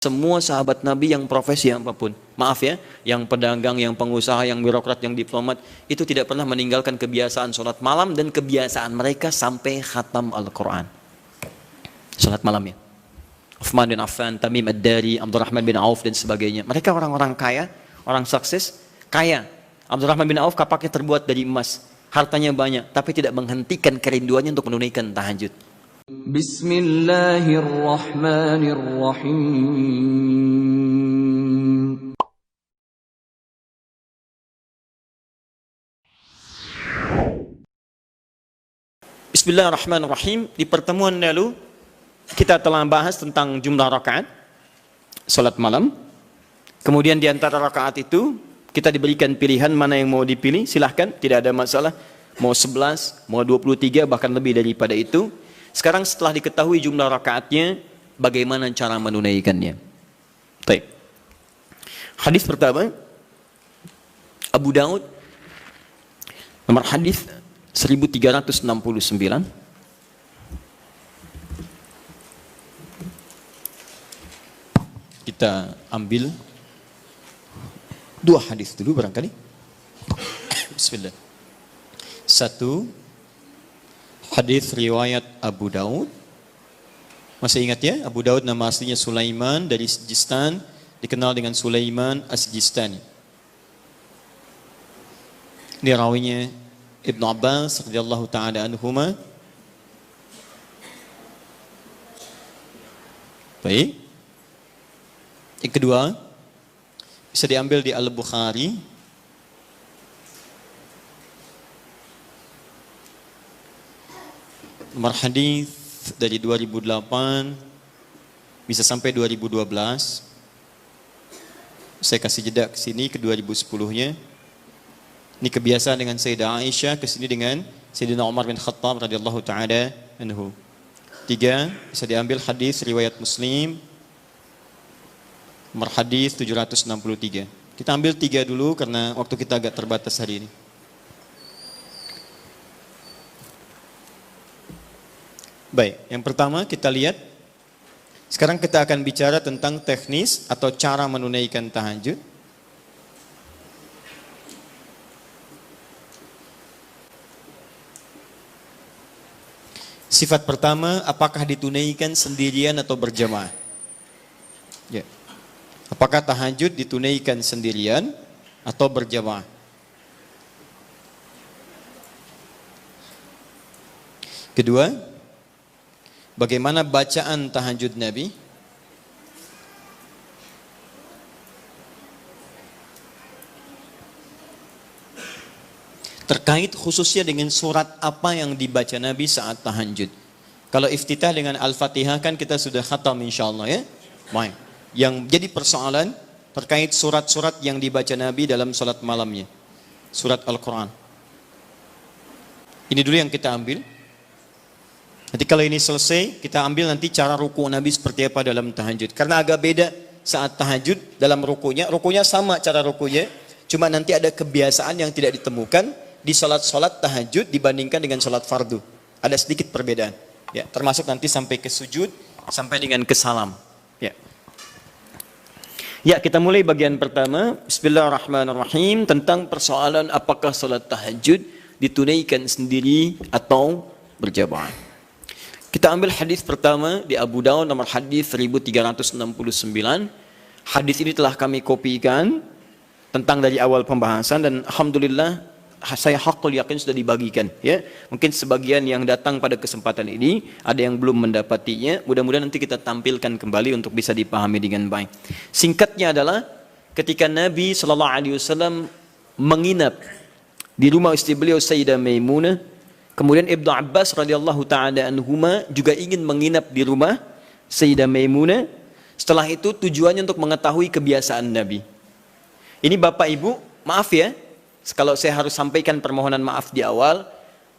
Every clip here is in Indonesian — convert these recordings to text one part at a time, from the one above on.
Semua sahabat Nabi yang profesi apapun, maaf ya, yang pedagang, yang pengusaha, yang birokrat, yang diplomat, itu tidak pernah meninggalkan kebiasaan sholat malam dan kebiasaan mereka sampai khatam Al-Quran. Sholat malam ya. Uthman bin Affan, Tamim Ad-Dari, Abdurrahman bin Auf dan sebagainya. Mereka orang-orang kaya, orang sukses, kaya. Abdurrahman bin Auf kapaknya terbuat dari emas, hartanya banyak, tapi tidak menghentikan kerinduannya untuk menunaikan tahajud. Bismillahirrahmanirrahim. Bismillahirrahmanirrahim. Di pertemuan lalu kita telah bahas tentang jumlah rakaat salat malam. Kemudian di antara rakaat itu kita diberikan pilihan mana yang mau dipilih, silahkan, tidak ada masalah. Mau 11, mau 23, bahkan lebih daripada itu. Sekarang setelah diketahui jumlah rakaatnya, bagaimana cara menunaikannya? Baik. Hadis pertama, Abu Daud, nomor hadis 1369. Kita ambil dua hadis dulu barangkali. Bismillah. Satu, hadis riwayat Abu Daud. Masih ingat ya? Abu Daud nama aslinya Sulaiman dari Sijistan, dikenal dengan Sulaiman As-Sijistani. Ini rawinya Ibnu Abbas radhiyallahu taala anhuma. Baik. Yang kedua, bisa diambil di Al-Bukhari. Nomor hadis dari 2008 bisa sampai 2012. Saya kasih jeda ke sini ke 2010-nya. Ini kebiasaan dengan Sayyidah Aisyah, ke sini dengan Sayyidina Umar bin Khattab radhiyallahu taala anhu. Tiga, bisa diambil hadis riwayat Muslim. Nomor hadis 763. Kita ambil tiga dulu karena waktu kita agak terbatas hari ini. Baik, yang pertama kita lihat. Sekarang kita akan bicara tentang teknis atau cara menunaikan tahajud. Sifat pertama, apakah ditunaikan sendirian atau berjamaah? Ya. Apakah tahajud ditunaikan sendirian atau berjamaah? Kedua, bagaimana bacaan tahajud Nabi? Terkait khususnya dengan surat apa yang dibaca Nabi saat tahajud. Kalau iftitah dengan Al-Fatihah kan kita sudah khatam insyaallah ya. Baik. Yang jadi persoalan terkait surat-surat yang dibaca Nabi dalam salat malamnya. Surat Al-Quran. Ini dulu yang kita ambil. Nanti kalau ini selesai, kita ambil nanti cara ruku Nabi seperti apa dalam tahajud. Karena agak beda saat tahajud dalam rukunya. Rukunya sama cara rukunya, cuma nanti ada kebiasaan yang tidak ditemukan di salat-salat tahajud dibandingkan dengan salat fardu. Ada sedikit perbedaan. Ya, termasuk nanti sampai ke sujud, sampai dengan ke salam. Ya. Ya, kita mulai bagian pertama. Bismillahirrahmanirrahim, tentang persoalan apakah salat tahajud ditunaikan sendiri atau berjamaah. Kita ambil hadis pertama di Abu Daud nomor hadis 1369. Hadis ini telah kami kopikan tentang dari awal pembahasan dan alhamdulillah saya hakul yakin sudah dibagikan ya. Mungkin sebagian yang datang pada kesempatan ini ada yang belum mendapatinya. Mudah-mudahan nanti kita tampilkan kembali untuk bisa dipahami dengan baik. Singkatnya adalah ketika Nabi SAW menginap di rumah istri beliau Sayyidah Maimunah, kemudian Ibnu Abbas radhiyallahu taala anhuma juga ingin menginap di rumah Sayyidah Maimunah. Setelah itu tujuannya untuk mengetahui kebiasaan Nabi. Ini Bapak Ibu, maaf ya, kalau saya harus sampaikan permohonan maaf di awal,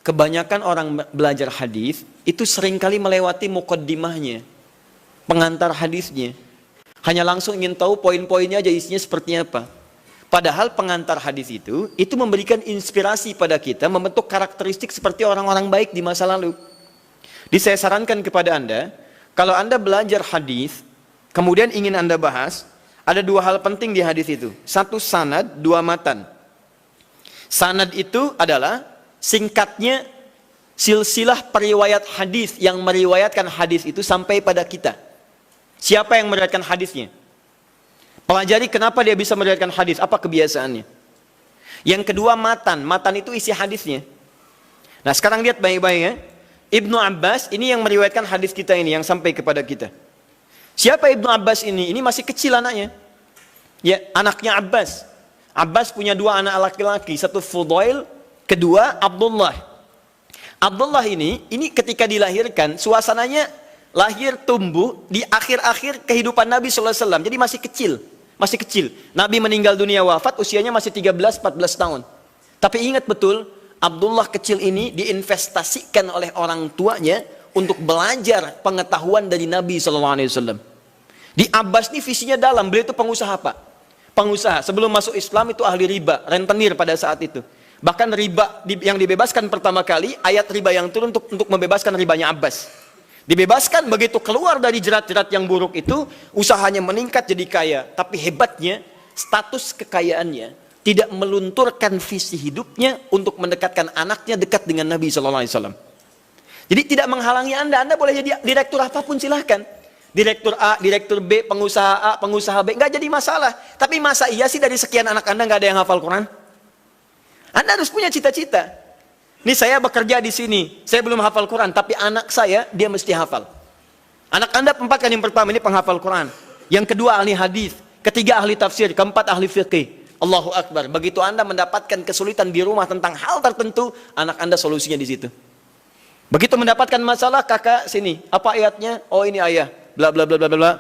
kebanyakan orang belajar hadis itu seringkali melewati muqaddimahnya, pengantar hadisnya. Hanya langsung ingin tahu poin-poinnya aja isinya seperti apa. Padahal pengantar hadis itu memberikan inspirasi pada kita membentuk karakteristik seperti orang-orang baik di masa lalu. Jadi saya sarankan kepada Anda, kalau Anda belajar hadis, kemudian ingin Anda bahas, ada dua hal penting di hadis itu. Satu sanad, dua matan. Sanad itu adalah singkatnya silsilah periwayat hadis yang meriwayatkan hadis itu sampai pada kita. Siapa yang meriwayatkan hadisnya? Pelajari kenapa dia bisa meriwayatkan hadis, apa kebiasaannya. Yang kedua matan, matan itu isi hadisnya. Nah sekarang lihat baik-baik ya. Ibnu Abbas ini yang meriwayatkan hadis kita ini, yang sampai kepada kita. Siapa Ibnu Abbas ini? Ini masih kecil anaknya. Ya, anaknya Abbas. Abbas punya dua anak laki-laki, satu Fudail, kedua Abdullah. Abdullah ini ketika dilahirkan, suasananya lahir tumbuh di akhir-akhir kehidupan Nabi SAW. Jadi masih kecil. Nabi meninggal dunia wafat, usianya masih 13-14 tahun. Tapi ingat betul, Abdullah kecil ini diinvestasikan oleh orang tuanya untuk belajar pengetahuan dari Nabi SAW. Di Abbas ini visinya dalam, beliau itu pengusaha Pak. Pengusaha, sebelum masuk Islam itu ahli riba, rentenir pada saat itu. Bahkan riba yang dibebaskan pertama kali, ayat riba yang turun untuk membebaskan ribanya Abbas. Dibebaskan, begitu keluar dari jerat-jerat yang buruk itu, usahanya meningkat jadi kaya. Tapi hebatnya, status kekayaannya tidak melunturkan visi hidupnya untuk mendekatkan anaknya dekat dengan Nabi SAW. Jadi tidak menghalangi Anda boleh jadi direktur apapun silahkan. Direktur A, direktur B, pengusaha A, pengusaha B, nggak jadi masalah. Tapi masa iya sih dari sekian anak Anda nggak ada yang hafal Quran? Anda harus punya cita-cita. Nih saya bekerja di sini, saya belum hafal Quran, tapi anak saya dia mesti hafal. Anak Anda yang pertama ini penghafal Quran, yang kedua ahli hadis, ketiga ahli tafsir, keempat ahli fikih. Allahu Akbar. Begitu Anda mendapatkan kesulitan di rumah tentang hal tertentu, anak Anda solusinya di situ. Begitu mendapatkan masalah, kakak sini, apa ayatnya? Oh ini ayah, bla bla bla bla bla.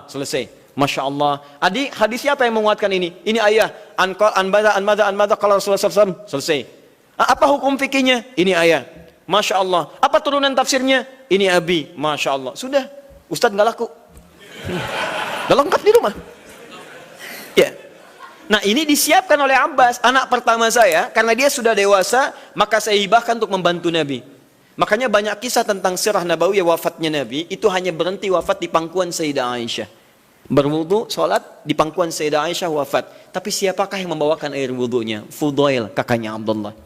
Selesai. Masya Allah. Adik, hadisnya apa yang menguatkan ini? Ini ayah. Anmada kalau Rasulullah SAW. Selesai. Apa hukum fikihnya? Ini ayah. Masya Allah. Apa turunan tafsirnya? Ini abi. Masya Allah. Sudah. Ustadz nggak laku. Udah lengkap di rumah. Ya. Nah ini disiapkan oleh Abbas, anak pertama saya. Karena dia sudah dewasa, maka saya hibahkan untuk membantu Nabi. Makanya banyak kisah tentang sirah Nabawiyah wafatnya Nabi, itu hanya berhenti wafat di pangkuan Sayyidah Aisyah. Berwudu, sholat, di pangkuan Sayyidah Aisyah wafat. Tapi siapakah yang membawakan air wudunya? Fudail, kakaknya Abdullah.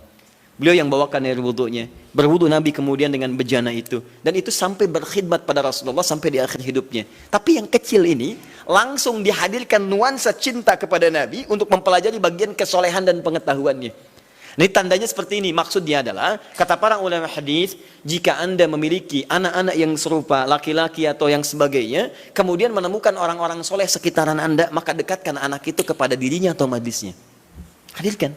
Beliau yang bawakan air wudunya. Berwudu Nabi kemudian dengan bejana itu. Dan itu sampai berkhidmat pada Rasulullah sampai di akhir hidupnya. Tapi yang kecil ini, langsung dihadirkan nuansa cinta kepada Nabi untuk mempelajari bagian kesolehan dan pengetahuannya. Ini tandanya seperti ini, maksudnya adalah, kata para ulama hadis, jika Anda memiliki anak-anak yang serupa, laki-laki atau yang sebagainya, kemudian menemukan orang-orang soleh sekitaran Anda, maka dekatkan anak itu kepada dirinya atau majlisnya. Hadirkan.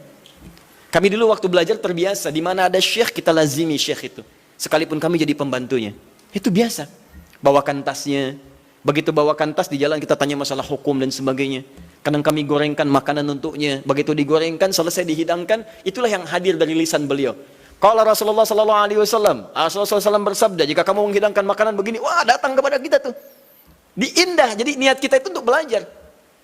Kami dulu waktu belajar terbiasa, di mana ada syekh, kita lazimi syekh itu. Sekalipun kami jadi pembantunya. Itu biasa. Bawakan tasnya. Begitu bawakan tas, di jalan kita tanya masalah hukum dan sebagainya. Kadang kami gorengkan makanan untuknya. Begitu digorengkan, selesai dihidangkan, itulah yang hadir dari lisan beliau. Kalau Rasulullah SAW, Rasulullah SAW bersabda, jika kamu menghidangkan makanan begini, wah datang kepada kita tuh. Diindah, jadi niat kita itu untuk belajar.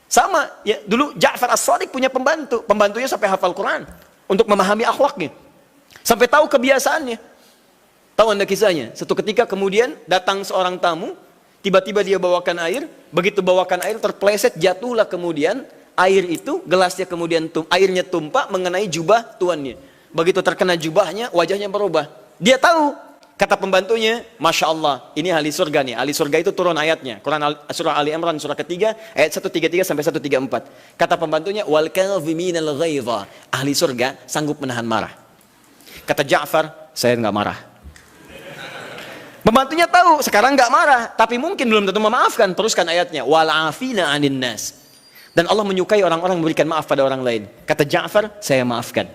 Sama, ya dulu Ja'far As-Shadiq punya pembantu. Pembantunya sampai hafal Quran. Untuk memahami akhlaknya. Sampai tahu kebiasaannya. Tahu Anda kisahnya? Satu ketika kemudian datang seorang tamu, tiba-tiba dia bawakan air, begitu bawakan air terpleset, jatuhlah kemudian air itu, gelasnya kemudian airnya tumpah mengenai jubah tuannya. Begitu terkena jubahnya, wajahnya berubah. Dia tahu, kata pembantunya, Masya Allah, ini ahli surga nih. Ahli surga itu turun ayatnya. Quran surah Ali Imran surah ketiga, ayat 133 sampai 134. Kata pembantunya, wal kadhiminal ghaidha. Ahli surga sanggup menahan marah. Kata Ja'far, saya nggak marah. Pembantunya tahu, sekarang nggak marah, tapi mungkin belum tentu memaafkan. Teruskan ayatnya, wal afina 'anin nas. Dan Allah menyukai orang-orang memberikan maaf pada orang lain. Kata Ja'far, saya maafkan.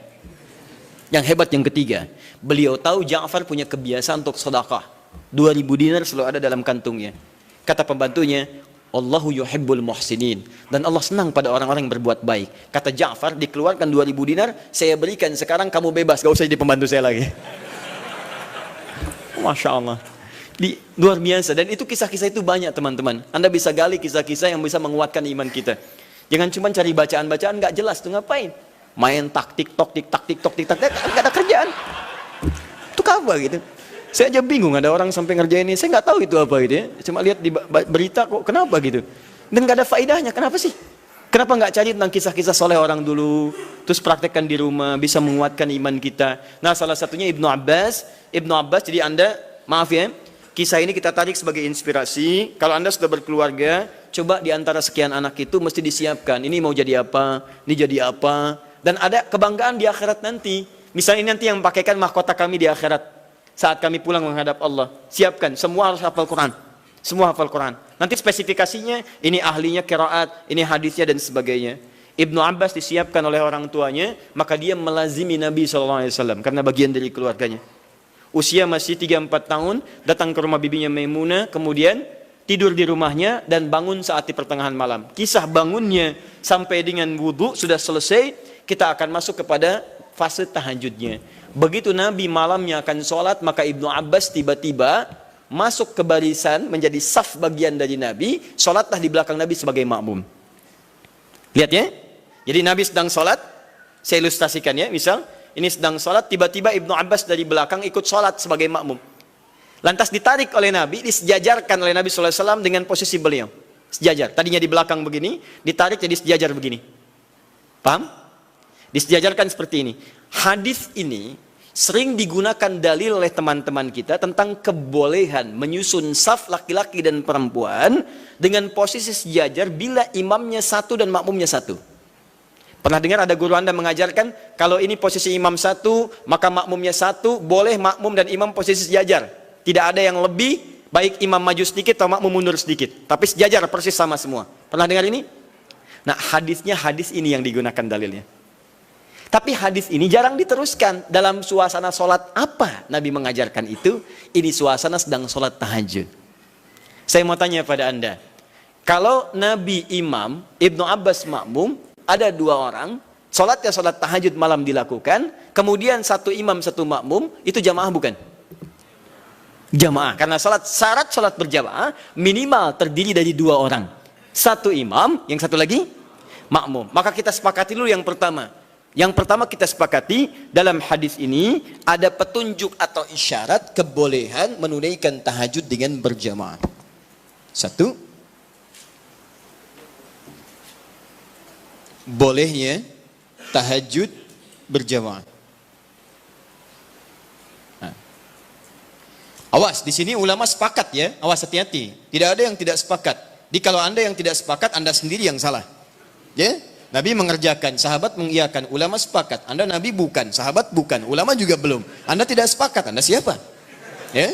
Yang hebat yang ketiga, beliau tahu Ja'far punya kebiasaan untuk sedekah. 2000 dinar selalu ada dalam kantungnya. Kata pembantunya, Allahu yuhibbul muhsinin. Dan Allah senang pada orang-orang yang berbuat baik. Kata Ja'far, dikeluarkan 2000 dinar, saya berikan, sekarang kamu bebas, gak usah jadi pembantu saya lagi. Masya Allah. Luar biasa. Dan itu kisah-kisah itu banyak teman-teman. Anda bisa gali kisah-kisah yang bisa menguatkan iman kita. Jangan cuma cari bacaan-bacaan gak jelas tuh, ngapain? Main tiktok, gak ada kerjaan. Itu apa gitu? Saya aja bingung ada orang sampai ngerjain ini. Saya nggak tahu itu apa gitu ya. Cuma lihat di berita kok kenapa gitu. Dan nggak ada faedahnya. Kenapa sih? Kenapa nggak cari tentang kisah-kisah soleh orang dulu, terus praktekkan di rumah, bisa menguatkan iman kita. Nah, salah satunya Ibnu Abbas. Ibnu Abbas, jadi Anda, maaf ya, kisah ini kita tarik sebagai inspirasi. Kalau Anda sudah berkeluarga, coba di antara sekian anak itu mesti disiapkan. Ini mau jadi apa, ini jadi apa. Dan ada kebanggaan di akhirat nanti. Misalnya ini nanti yang pakaikan mahkota kami di akhirat. Saat kami pulang menghadap Allah. Siapkan, semua harus hafal Quran. Semua hafal Quran. Nanti spesifikasinya, ini ahlinya qiraat, ini hadisnya dan sebagainya. Ibnu Abbas disiapkan oleh orang tuanya, maka dia melazimi Nabi SAW. Karena bagian dari keluarganya. Usia masih 3-4 tahun, datang ke rumah bibinya Maimunah, kemudian tidur di rumahnya dan bangun saat di pertengahan malam. Kisah bangunnya sampai dengan wudhu sudah selesai, kita akan masuk kepada fase tahajudnya. Begitu Nabi malamnya akan sholat, maka Ibnu Abbas tiba-tiba masuk ke barisan, menjadi saf bagian dari Nabi, sholatlah di belakang Nabi sebagai makmum. Lihat ya, jadi Nabi sedang sholat, saya ilustrasikan ya, misal, ini sedang sholat, tiba-tiba Ibnu Abbas dari belakang ikut sholat sebagai makmum. Lantas ditarik oleh Nabi, disejajarkan oleh Nabi SAW dengan posisi beliau. Sejajar, tadinya di belakang begini, ditarik jadi sejajar begini. Paham? Disejajarkan seperti ini. Hadis ini sering digunakan dalil oleh teman-teman kita tentang kebolehan menyusun saf laki-laki dan perempuan dengan posisi sejajar bila imamnya satu dan makmumnya satu. Pernah dengar ada guru Anda mengajarkan kalau ini posisi imam satu maka makmumnya satu, boleh makmum dan imam posisi sejajar. Tidak ada yang lebih, baik imam maju sedikit atau makmum mundur sedikit, tapi sejajar persis sama semua. Pernah dengar ini? Nah, hadisnya hadis ini yang digunakan dalilnya. Tapi hadis ini jarang diteruskan. Dalam suasana sholat apa Nabi mengajarkan itu? Ini suasana sedang sholat tahajud. Saya mau tanya pada Anda. Kalau Nabi imam, Ibnu Abbas makmum, ada dua orang, sholatnya sholat tahajud malam dilakukan, kemudian satu imam, satu makmum, itu jamaah bukan? Jamaah. Karena syarat sholat berjamaah minimal terdiri dari dua orang. Satu imam, yang satu lagi makmum. Maka kita sepakati dulu yang pertama. Yang pertama kita sepakati dalam hadis ini ada petunjuk atau isyarat kebolehan menunaikan tahajud dengan berjamaah. Satu, bolehnya tahajud berjamaah. Nah. Awas, di sini ulama sepakat ya, awas hati-hati. Tidak ada yang tidak sepakat. Jadi kalau Anda yang tidak sepakat, Anda sendiri yang salah. Ya? Nabi mengerjakan, sahabat mengiyakan, ulama sepakat. Anda Nabi bukan, sahabat bukan, ulama juga belum. Anda tidak sepakat, Anda siapa? Ya,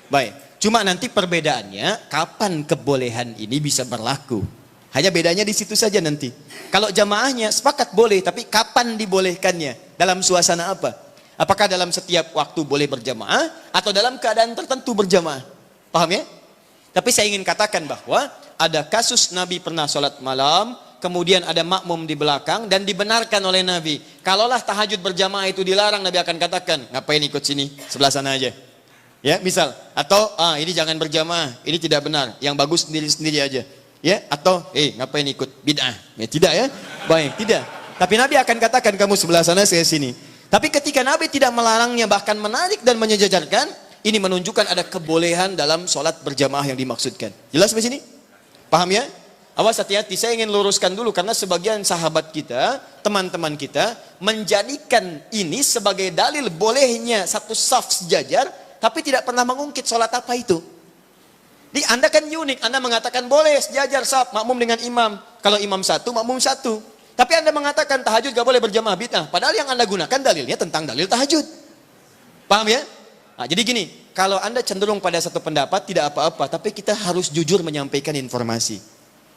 baik. Cuma nanti perbedaannya, kapan kebolehan ini bisa berlaku? Hanya bedanya di situ saja nanti. Kalau jamaahnya sepakat boleh, tapi kapan dibolehkannya? Dalam suasana apa? Apakah dalam setiap waktu boleh berjamaah atau dalam keadaan tertentu berjamaah? Paham ya? Tapi saya ingin katakan bahwa ada kasus Nabi pernah sholat malam, kemudian ada makmum di belakang dan dibenarkan oleh Nabi. Kalaulah tahajud berjamaah itu dilarang, Nabi akan katakan, ngapain ikut sini, sebelah sana aja. Ya, misal, atau ini jangan berjamaah, ini tidak benar, yang bagus sendiri-sendiri aja. Ya, atau ngapain ikut bid'ah? Ya, tidak ya. Baik, tidak. Tapi Nabi akan katakan kamu sebelah sana, saya sini. Tapi ketika Nabi tidak melarangnya, bahkan menarik dan menyejajarkan, ini menunjukkan ada kebolehan dalam sholat berjamaah yang dimaksudkan. Jelas di sini? Paham ya? Awas hati-hati, saya ingin luruskan dulu karena sebagian sahabat kita, teman-teman kita menjadikan ini sebagai dalil bolehnya satu saf sejajar, tapi tidak pernah mengungkit sholat apa itu. Di Anda kan unik, Anda mengatakan boleh sejajar saf, makmum dengan imam. Kalau imam satu, makmum satu. Tapi Anda mengatakan tahajud gak boleh berjamaah bid'ah. Padahal yang Anda gunakan dalilnya tentang dalil tahajud. Paham ya? Nah, jadi gini, kalau Anda cenderung pada satu pendapat tidak apa-apa, tapi kita harus jujur menyampaikan informasi.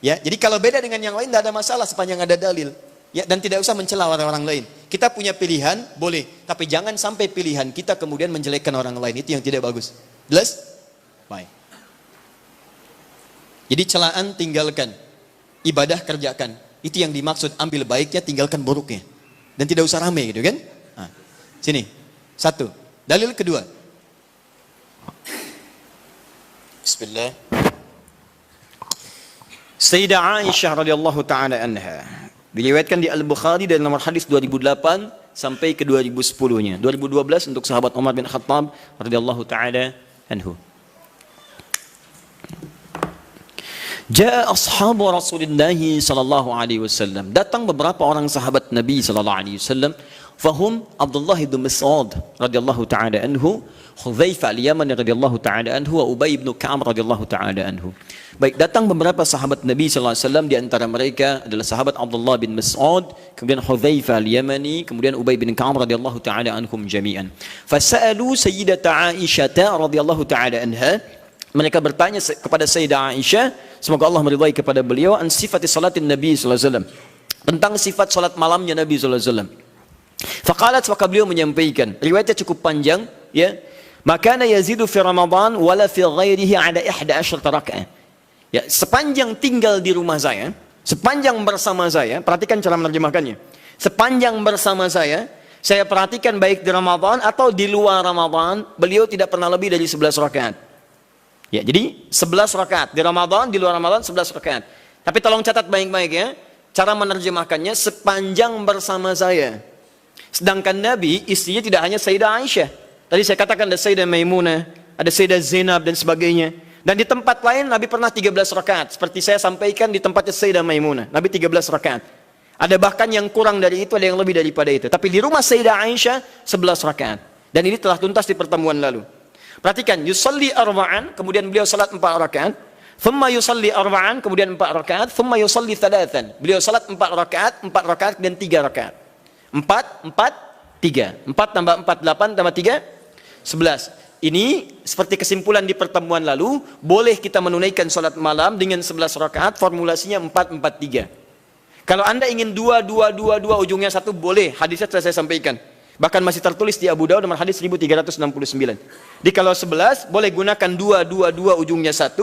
Ya, jadi kalau beda dengan yang lain tidak ada masalah sepanjang ada dalil. Ya, dan tidak usah mencela orang lain. Kita punya pilihan, boleh, tapi jangan sampai pilihan kita kemudian menjelekkan orang lain. Itu yang tidak bagus. Jelas? Baik. Jadi celaan tinggalkan, ibadah kerjakan. Itu yang dimaksud, ambil baiknya, tinggalkan buruknya. Dan tidak usah rame gitu kan? Nah, sini. Satu. Dalil kedua. Bismillah. Sayyidah Aisyah radhiyallahu taala anha diriwayatkan di Al-Bukhari dari nomor hadis 2008 sampai ke 2010-nya. 2012 untuk sahabat Umar bin Khattab radhiyallahu taala anhu. Ja'a ashabu Rasulillah sallallahu alaihi wasallam. Datang beberapa orang sahabat Nabi sallallahu alaihi wasallam. Fahum Abdullah bin Mas'ud radhiyallahu taala anhu, Hudzaifah al-Yamani radhiyallahu taala anhu, wa Ubay bin Ka'ab radhiyallahu taala anhu. Baik, datang beberapa sahabat Nabi sallallahu alaihi wasallam, di antara mereka adalah sahabat Abdullah bin Mas'ud, kemudian Hudzaifah al-Yamani, kemudian Ubay bin Ka'ab radhiyallahu taala anhum jami'an. Fasa'alu Sayyidatah Aisyah radhiyallahu taala anha. Mereka bertanya kepada Sayyidah Aisyah, semoga Allah meridai kepada beliau, an sifati salatin Nabi sallallahu alaihi wasallam, tentang sifat salat malamnya Nabi sallallahu alaihi wasallam. Faqalat, maka beliau menyampaikan, riwayatnya cukup panjang, ya. Makana yazidu fi Ramadan wala fi ghairihi ada 11 rakaat. Ya, sepanjang tinggal di rumah saya, sepanjang bersama saya, perhatikan cara menerjemahkannya. Sepanjang bersama saya perhatikan baik di Ramadan atau di luar Ramadan, beliau tidak pernah lebih dari 11 rakaat. Ya, jadi 11 rakaat di Ramadan, di luar Ramadan 11 rakaat. Tapi tolong catat baik-baik ya, cara menerjemahkannya sepanjang bersama saya. Sedangkan Nabi, istrinya tidak hanya Sayyidah Aisyah. Tadi saya katakan ada Sayyidah Maimunah, ada Sayyidah Zainab dan sebagainya. Dan di tempat lain Nabi pernah 13 rakaat. Seperti saya sampaikan di tempatnya Sayyidah Maimunah, Nabi 13 rakaat. Ada bahkan yang kurang dari itu, ada yang lebih daripada itu. Tapi di rumah Sayyidah Aisyah 11 rakaat. Dan ini telah tuntas di pertemuan lalu. Perhatikan, yusalli arba'an, kemudian beliau salat 4 rakaat. Thumma yusalli arba'an, kemudian 4 rakaat. Thumma yusalli thalathan. Beliau salat 4 rakaat dan 3 rakaat. 4, 3. 4 tambah 4, 8 tambah 3, 11. Ini seperti kesimpulan di pertemuan lalu, boleh kita menunaikan salat malam dengan 11 rakaat, formulasinya 4, 4, 3. Kalau Anda ingin 2, 2, 2, 2, ujungnya 1, boleh. Hadisnya telah saya sampaikan. Bahkan masih tertulis di Abu Dawud nomor hadis 1369. Jadi kalau 11 boleh gunakan 2, 2, 2 ujungnya 1,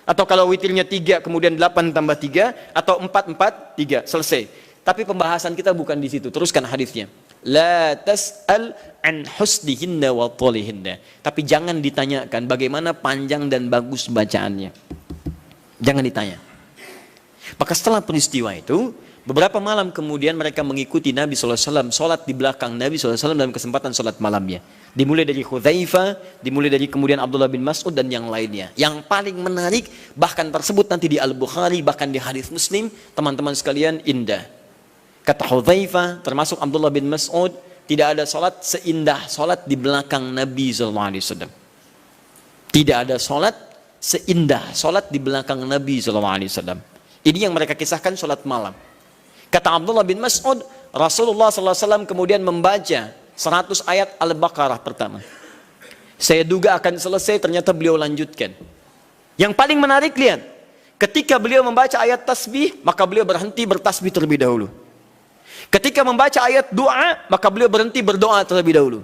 atau kalau witirnya 3 kemudian 8 tambah 3, atau 4, 4, 3, selesai. Tapi pembahasan kita bukan di situ. Teruskan hadisnya. La tas'al an husnihinna wa talihinna. Tapi jangan ditanyakan bagaimana panjang dan bagus bacaannya. Jangan ditanya. Maka setelah peristiwa itu, beberapa malam kemudian mereka mengikuti Nabi SAW, sholat di belakang Nabi SAW dalam kesempatan sholat malamnya. Dimulai dari Hudzaifah, dimulai dari kemudian Abdullah bin Mas'ud dan yang lainnya. Yang paling menarik, bahkan tersebut nanti di Al-Bukhari, bahkan di hadis Muslim, teman-teman sekalian, indah. Kata Hudzaifah, termasuk Abdullah bin Mas'ud, tidak ada sholat seindah sholat di belakang Nabi SAW. Tidak ada sholat seindah sholat di belakang Nabi SAW. Ini yang mereka kisahkan sholat malam. Kata Abdullah bin Mas'ud, Rasulullah SAW kemudian membaca 100 ayat Al-Baqarah pertama. Saya duga akan selesai, ternyata beliau lanjutkan. Yang paling menarik, lihat. Ketika beliau membaca ayat tasbih, maka beliau berhenti bertasbih terlebih dahulu. Ketika membaca ayat doa, maka beliau berhenti berdoa terlebih dahulu.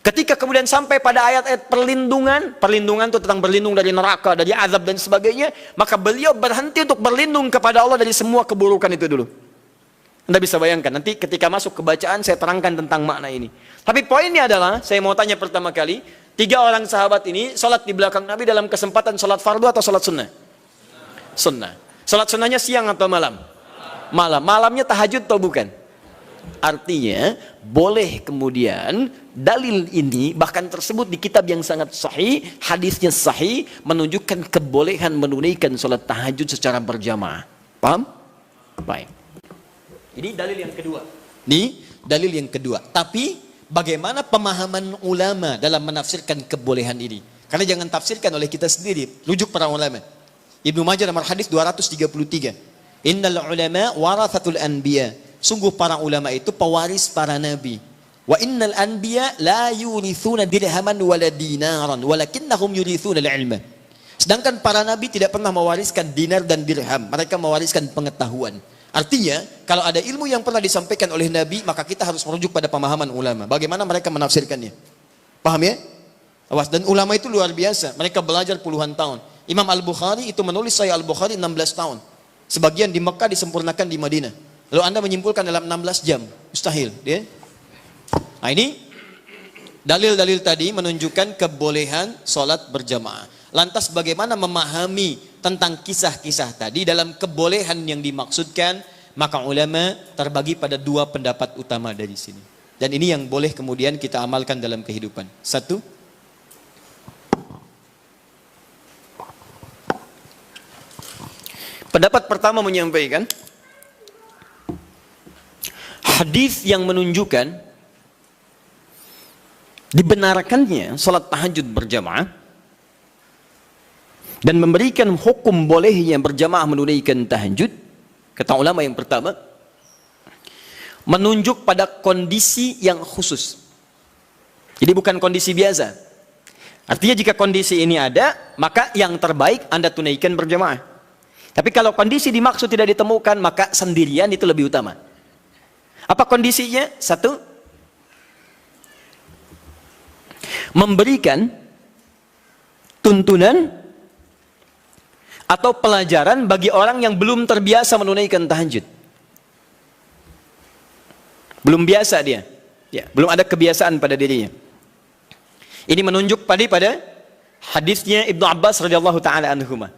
Ketika kemudian sampai pada ayat-ayat perlindungan, perlindungan itu tentang berlindung dari neraka, dari azab dan sebagainya, maka beliau berhenti untuk berlindung kepada Allah dari semua keburukan itu dulu. Anda bisa bayangkan, nanti ketika masuk ke bacaan saya terangkan tentang makna ini. Tapi poinnya adalah, saya mau tanya pertama kali, 3 orang sahabat ini sholat di belakang Nabi dalam kesempatan sholat fardu atau sholat sunnah? Sunnah. Sholat sunnahnya siang atau malam? Malam. Malamnya tahajud atau bukan? Artinya, boleh kemudian dalil ini bahkan tersebut di kitab yang sangat sahih, hadisnya sahih, menunjukkan kebolehan menunaikan sholat tahajud secara berjamaah. Paham? Baik. Ini dalil yang kedua. Ini dalil yang kedua. Tapi bagaimana pemahaman ulama dalam menafsirkan kebolehan ini? Karena jangan tafsirkan oleh kita sendiri. Rujuk para ulama. Ibnu Majah nomor hadis 233. Innal ulama warathatul anbiya. Sungguh para ulama itu pewaris para nabi. Wa innal anbiya la yurithuna dirhaman wala dinaran walakinnahum yurithuna al-ilma. Sedangkan para nabi tidak pernah mewariskan dinar dan dirham, mereka mewariskan pengetahuan. Artinya, kalau ada ilmu yang pernah disampaikan oleh nabi, maka kita harus merujuk pada pemahaman ulama. Bagaimana mereka menafsirkannya? Paham ya? Awas, dan ulama itu luar biasa. Mereka belajar puluhan tahun. Imam Al-Bukhari itu menulis Sahih Al-Bukhari 16 tahun. Sebagian di Mekah disempurnakan di Madinah. Lalu Anda menyimpulkan dalam 16 jam. Mustahil. Ya? Nah ini dalil-dalil tadi menunjukkan kebolehan sholat berjamaah. Lantas bagaimana memahami tentang kisah-kisah tadi dalam kebolehan yang dimaksudkan? Maka ulama terbagi pada 2 pendapat utama dari sini. Dan ini yang boleh kemudian kita amalkan dalam kehidupan. Satu, pendapat pertama menyampaikan hadis yang menunjukkan dibenarkannya salat tahajud berjamaah dan memberikan hukum bolehnya berjamaah menunaikan tahajud. Kata ulama yang pertama, menunjuk pada kondisi yang khusus. Jadi bukan kondisi biasa. Artinya jika kondisi ini ada, maka yang terbaik Anda tunaikan berjamaah. Tapi kalau kondisi dimaksud tidak ditemukan, maka sendirian itu lebih utama. Apa kondisinya? Satu, memberikan tuntunan atau pelajaran bagi orang yang belum terbiasa menunaikan tahajud. Belum biasa dia, ya, belum ada kebiasaan pada dirinya. Ini menunjuk pada hadisnya Ibnu Abbas radhiyallahu taala anhuma.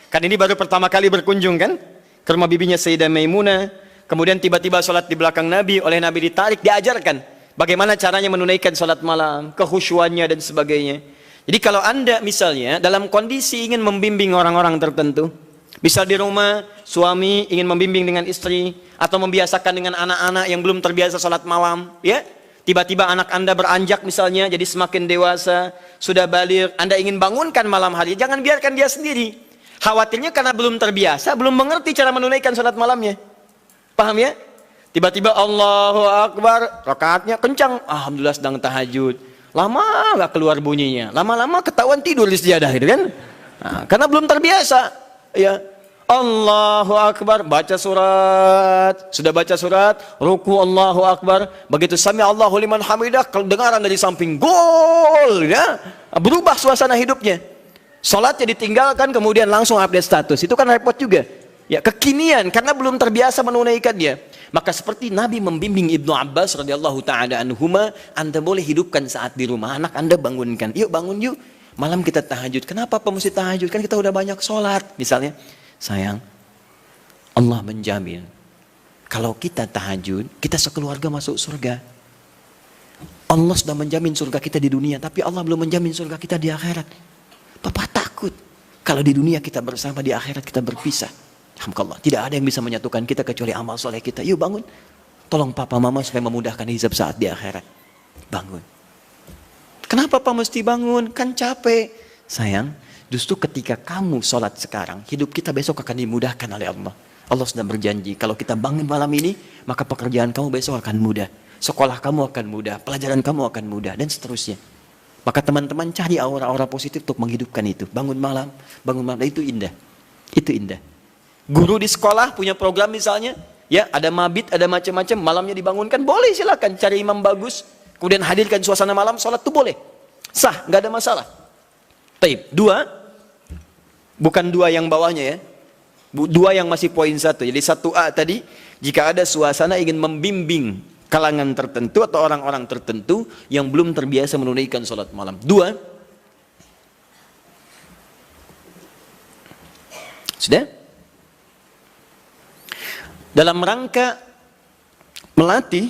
Kan ini baru pertama kali berkunjung kan ke rumah bibinya Sayyidah Maimunah, kemudian tiba-tiba sholat di belakang Nabi, oleh Nabi ditarik, diajarkan bagaimana caranya menunaikan sholat malam, kekhusyuannya dan sebagainya. Jadi kalau Anda misalnya dalam kondisi ingin membimbing orang-orang tertentu, bisa di rumah, suami ingin membimbing dengan istri, atau membiasakan dengan anak-anak yang belum terbiasa sholat malam, ya. Tiba-tiba anak Anda beranjak misalnya, jadi semakin dewasa, sudah baligh, Anda ingin bangunkan malam hari, jangan biarkan dia sendiri. Khawatirnya karena belum terbiasa, belum mengerti cara menunaikan sholat malamnya. Paham ya? Tiba-tiba Allahu Akbar, rakaatnya kencang, alhamdulillah sedang tahajud. Lama nggak keluar bunyinya, lama-lama ketahuan tidur di sejadah, gitu kan? Nah, karena belum terbiasa, ya. Allahu Akbar, baca surat, sudah baca surat, ruku Allahu Akbar, begitu sami Allahu liman hamidah, kedengaran dari samping, gol, ya, berubah suasana hidupnya. Salatnya ditinggalkan, kemudian langsung update status, itu kan repot juga, ya, kekinian, karena belum terbiasa menunaikan dia. Maka seperti Nabi membimbing Ibnu Abbas radhiyallahu taala anhuma, Anda boleh hidupkan saat di rumah, anak Anda bangunkan, yuk bangun yuk, malam kita tahajud. Kenapa Pak mesti tahajud? Kan kita udah banyak sholat, misalnya. Sayang, Allah menjamin kalau kita tahajud, kita sekeluarga masuk surga. Allah sudah menjamin surga kita di dunia, tapi Allah belum menjamin surga kita di akhirat. Papa takut kalau di dunia kita bersama, di akhirat kita berpisah. Alhamdulillah, tidak ada yang bisa menyatukan kita kecuali amal soleh kita. Yuk bangun, tolong papa mama supaya memudahkan hisab saat di akhirat. Bangun. Kenapa Papa mesti bangun? Kan capek. Sayang, justru ketika kamu sholat sekarang, hidup kita besok akan dimudahkan oleh Allah. Allah sudah berjanji, kalau kita bangun malam ini, maka pekerjaan kamu besok akan mudah. Sekolah kamu akan mudah, pelajaran kamu akan mudah, dan seterusnya. Maka teman-teman cari aura-aura positif untuk menghidupkan itu. Bangun malam, itu indah. Itu indah. Guru di sekolah punya program misalnya, ya ada mabit, ada macam-macam, malamnya dibangunkan, boleh silakan, cari imam bagus, kemudian hadirkan suasana malam, sholat itu boleh. Sah, nggak ada masalah. Taib. Dua, bukan dua yang bawahnya ya, dua yang masih poin satu. Jadi 1A tadi, jika ada suasana ingin membimbing kalangan tertentu atau orang-orang tertentu yang belum terbiasa menunaikan sholat malam. Dua, sudah? Dalam rangka melatih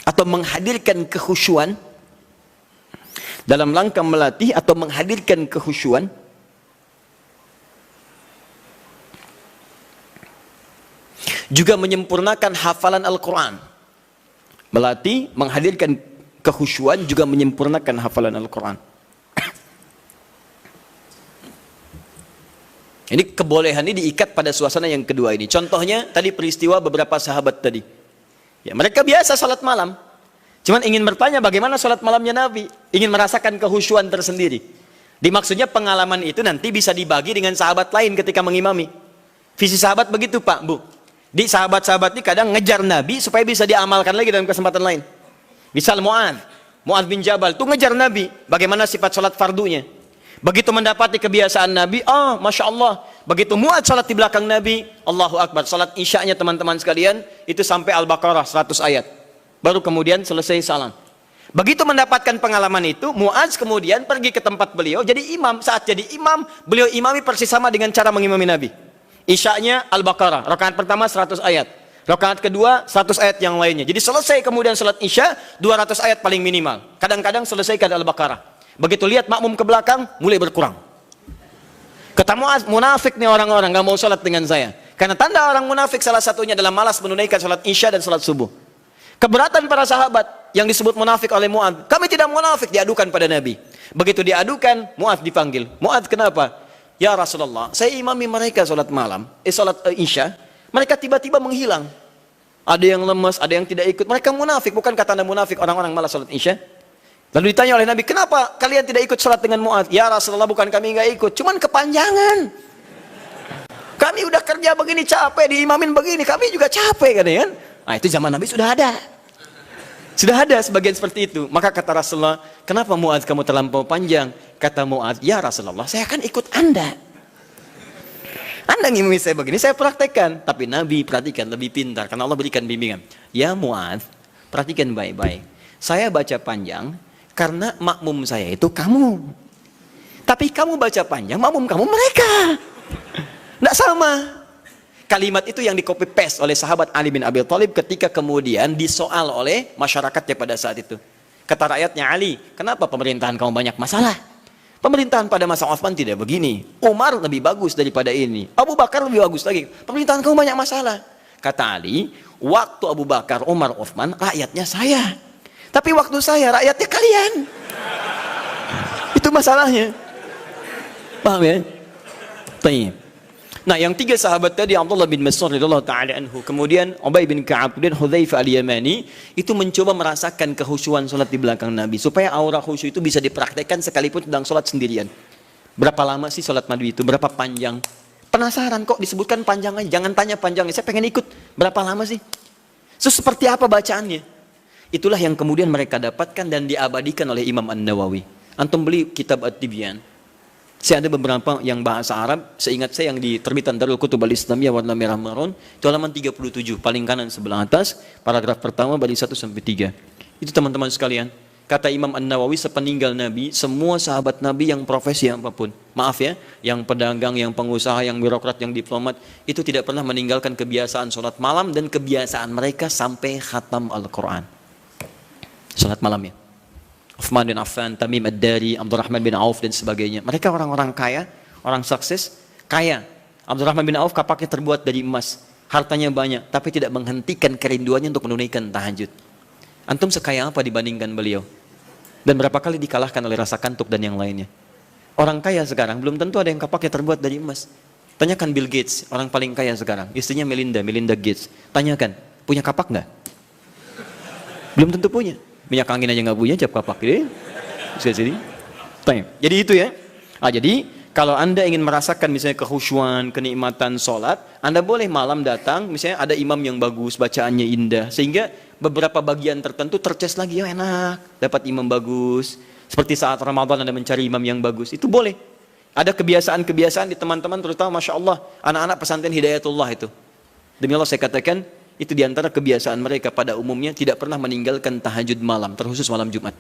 atau menghadirkan kekhusyuan, dalam rangka melatih atau menghadirkan kekhusyuan, juga menyempurnakan hafalan Al-Quran. Melatih, menghadirkan kekhusyuan, juga menyempurnakan hafalan Al-Quran. Ini kebolehan ini diikat pada suasana yang kedua ini. Contohnya tadi peristiwa beberapa sahabat tadi. Ya, mereka biasa salat malam. Cuman ingin bertanya bagaimana salat malamnya Nabi. Ingin merasakan kekhusyuan tersendiri. Dimaksudnya pengalaman itu nanti bisa dibagi dengan sahabat lain ketika mengimami. Visi sahabat begitu Pak, Bu. Di sahabat-sahabat ini kadang ngejar Nabi supaya bisa diamalkan lagi dalam kesempatan lain. Misal Mu'adz bin Jabal itu ngejar Nabi. Bagaimana sifat salat fardunya. Begitu mendapati kebiasaan Nabi, Masya Allah. Begitu Mu'adz salat di belakang Nabi, Allahu Akbar. Salat isya'nya teman-teman sekalian, itu sampai Al-Baqarah 100 ayat. Baru kemudian selesai salam. Begitu mendapatkan pengalaman itu, Mu'adz kemudian pergi ke tempat beliau, jadi imam. Saat jadi imam, beliau imami persis sama dengan cara mengimami Nabi. Isya'nya Al-Baqarah, rakaat pertama 100 ayat. Rakaat kedua 100 ayat yang lainnya. Jadi selesai kemudian salat Isya 200 ayat paling minimal. Kadang-kadang selesaikan Al-Baqarah. Begitu lihat makmum ke belakang mulai berkurang. Kata Mu'adz, munafik nih orang-orang gak mau salat dengan saya. Karena tanda orang munafik salah satunya adalah malas menunaikan salat Isya dan salat subuh. Keberatan para sahabat yang disebut munafik oleh Mu'adz. Kami tidak munafik, diadukan pada Nabi. Begitu diadukan, Mu'adz dipanggil. Mu'adz, kenapa? Ya Rasulullah, saya imami mereka salat malam, salat Isya. Mereka tiba-tiba menghilang. Ada yang lemas, ada yang tidak ikut. Mereka munafik, bukan kata Anda munafik orang-orang malas salat Isya. Lalu ditanya oleh Nabi, kenapa kalian tidak ikut salat dengan Mu'adz? Ya Rasulullah, bukan kami nggak ikut, cuman kepanjangan. Kami udah kerja begini capek, diimamin begini, kami juga capek kan ya. Nah itu zaman Nabi sudah ada. Sudah ada sebagian seperti itu. Maka kata Rasulullah, kenapa Mu'adz kamu terlampau panjang? Kata Mu'adz, ya Rasulullah, saya akan ikut Anda. Anda ngimami saya begini, saya praktekkan. Tapi Nabi perhatikan, lebih pintar. Karena Allah berikan bimbingan. Ya Mu'adz, perhatikan baik-baik. Saya baca panjang, karena makmum saya itu kamu. Tapi kamu baca panjang, makmum kamu mereka. Tidak sama. Kalimat itu yang di copy paste oleh sahabat Ali bin Abi Thalib ketika kemudian disoal oleh masyarakatnya pada saat itu. Kata rakyatnya, Ali, kenapa pemerintahan kamu banyak masalah? Pemerintahan pada masa Utsman tidak begini. Umar lebih bagus daripada ini. Abu Bakar lebih bagus lagi. Pemerintahan kamu banyak masalah. Kata Ali, waktu Abu Bakar, Umar, Utsman, rakyatnya saya. Tapi waktu saya, rakyatnya kalian. Itu masalahnya. Paham ya? Baik. Nah, yang tiga sahabat tadi, Abdullah bin Mas'ud radhiyallahu taala anhu, kemudian Ubay bin Ka'ab dan Hudzaifah al-Yamani, itu mencoba merasakan kehusyuan salat di belakang Nabi supaya aura khusyuk itu bisa dipraktekkan sekalipun sedang salat sendirian. Berapa lama sih salat Nabi itu? Berapa panjang? Penasaran kok disebutkan panjang aja, jangan tanya panjangnya. Saya pengen ikut. Berapa lama sih? So, seperti apa bacaannya? Itulah yang kemudian mereka dapatkan dan diabadikan oleh Imam An-Nawawi. Antum beli kitab At-Tibyan. Saya ada beberapa yang bahasa Arab, seingat saya yang di terbitan Darul Kutub Al-Islamiyah warna merah marun, itu halaman 37, paling kanan sebelah atas, paragraf pertama baris 1 sampai 3. Itu teman-teman sekalian, kata Imam An-Nawawi sepeninggal Nabi, semua sahabat Nabi yang profesi apapun, maaf ya, yang pedagang, yang pengusaha, yang birokrat, yang diplomat, itu tidak pernah meninggalkan kebiasaan sholat malam dan kebiasaan mereka sampai khatam Al-Quran. Sholat malam ya. Uthman bin Affan, Tamim Ad-Dari, Abdurrahman bin Auf dan sebagainya. Mereka orang-orang kaya, orang sukses, kaya. Abdurrahman bin Auf kapaknya terbuat dari emas, hartanya banyak, tapi tidak menghentikan kerinduannya untuk menunaikan tahajud. Antum sekaya apa dibandingkan beliau? Dan berapa kali dikalahkan oleh rasa kantuk dan yang lainnya? Orang kaya sekarang belum tentu ada yang kapaknya terbuat dari emas. Tanyakan Bill Gates, orang paling kaya sekarang, istrinya Melinda Gates. Tanyakan, punya kapak nggak? Belum tentu punya. Minyak angin aja nggak punya, cap kapak gitu. Jadi itu ya. Jadi kalau Anda ingin merasakan misalnya kehusyuan, kenikmatan sholat, Anda boleh malam datang, misalnya ada imam yang bagus, bacaannya indah, sehingga beberapa bagian tertentu terces lagi, ya enak, dapat imam bagus. Seperti saat Ramadan Anda mencari imam yang bagus, itu boleh. Ada kebiasaan-kebiasaan di teman-teman, terutama Masya Allah, anak-anak pesantren Hidayatullah itu. Demi Allah saya katakan, itu diantara kebiasaan mereka pada umumnya tidak pernah meninggalkan tahajud malam, terkhusus malam Jumat.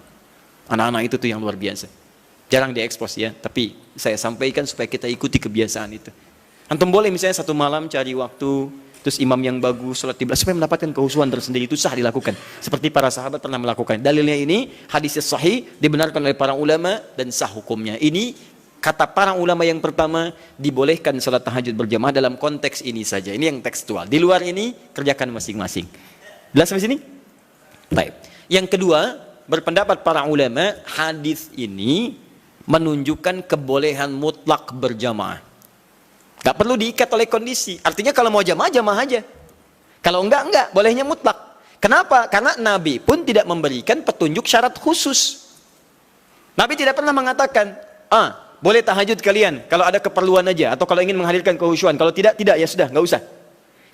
Anak-anak itu tuh yang luar biasa. Jarang diekspos ya, tapi saya sampaikan supaya kita ikuti kebiasaan itu. Antum boleh misalnya satu malam cari waktu, terus imam yang bagus, sholat di belakang, supaya mendapatkan kehusuan tersendiri, itu sah dilakukan. Seperti para sahabat pernah melakukan. Dalilnya ini, hadisnya sahih, dibenarkan oleh para ulama, dan sah hukumnya. Ini kata para ulama yang pertama, dibolehkan salat tahajud berjamaah dalam konteks ini saja. Ini yang tekstual. Di luar ini, kerjakan masing-masing. Jelas sampai sini? Baik. Yang kedua, berpendapat para ulama, hadis ini menunjukkan kebolehan mutlak berjamaah. Gak perlu diikat oleh kondisi. Artinya kalau mau jamaah, jamaah aja. Kalau enggak, bolehnya mutlak. Kenapa? Karena Nabi pun tidak memberikan petunjuk syarat khusus. Nabi tidak pernah mengatakan, boleh tahajud kalian kalau ada keperluan aja, atau kalau ingin menghadirkan kehusyuan. Kalau tidak ya sudah, nggak usah.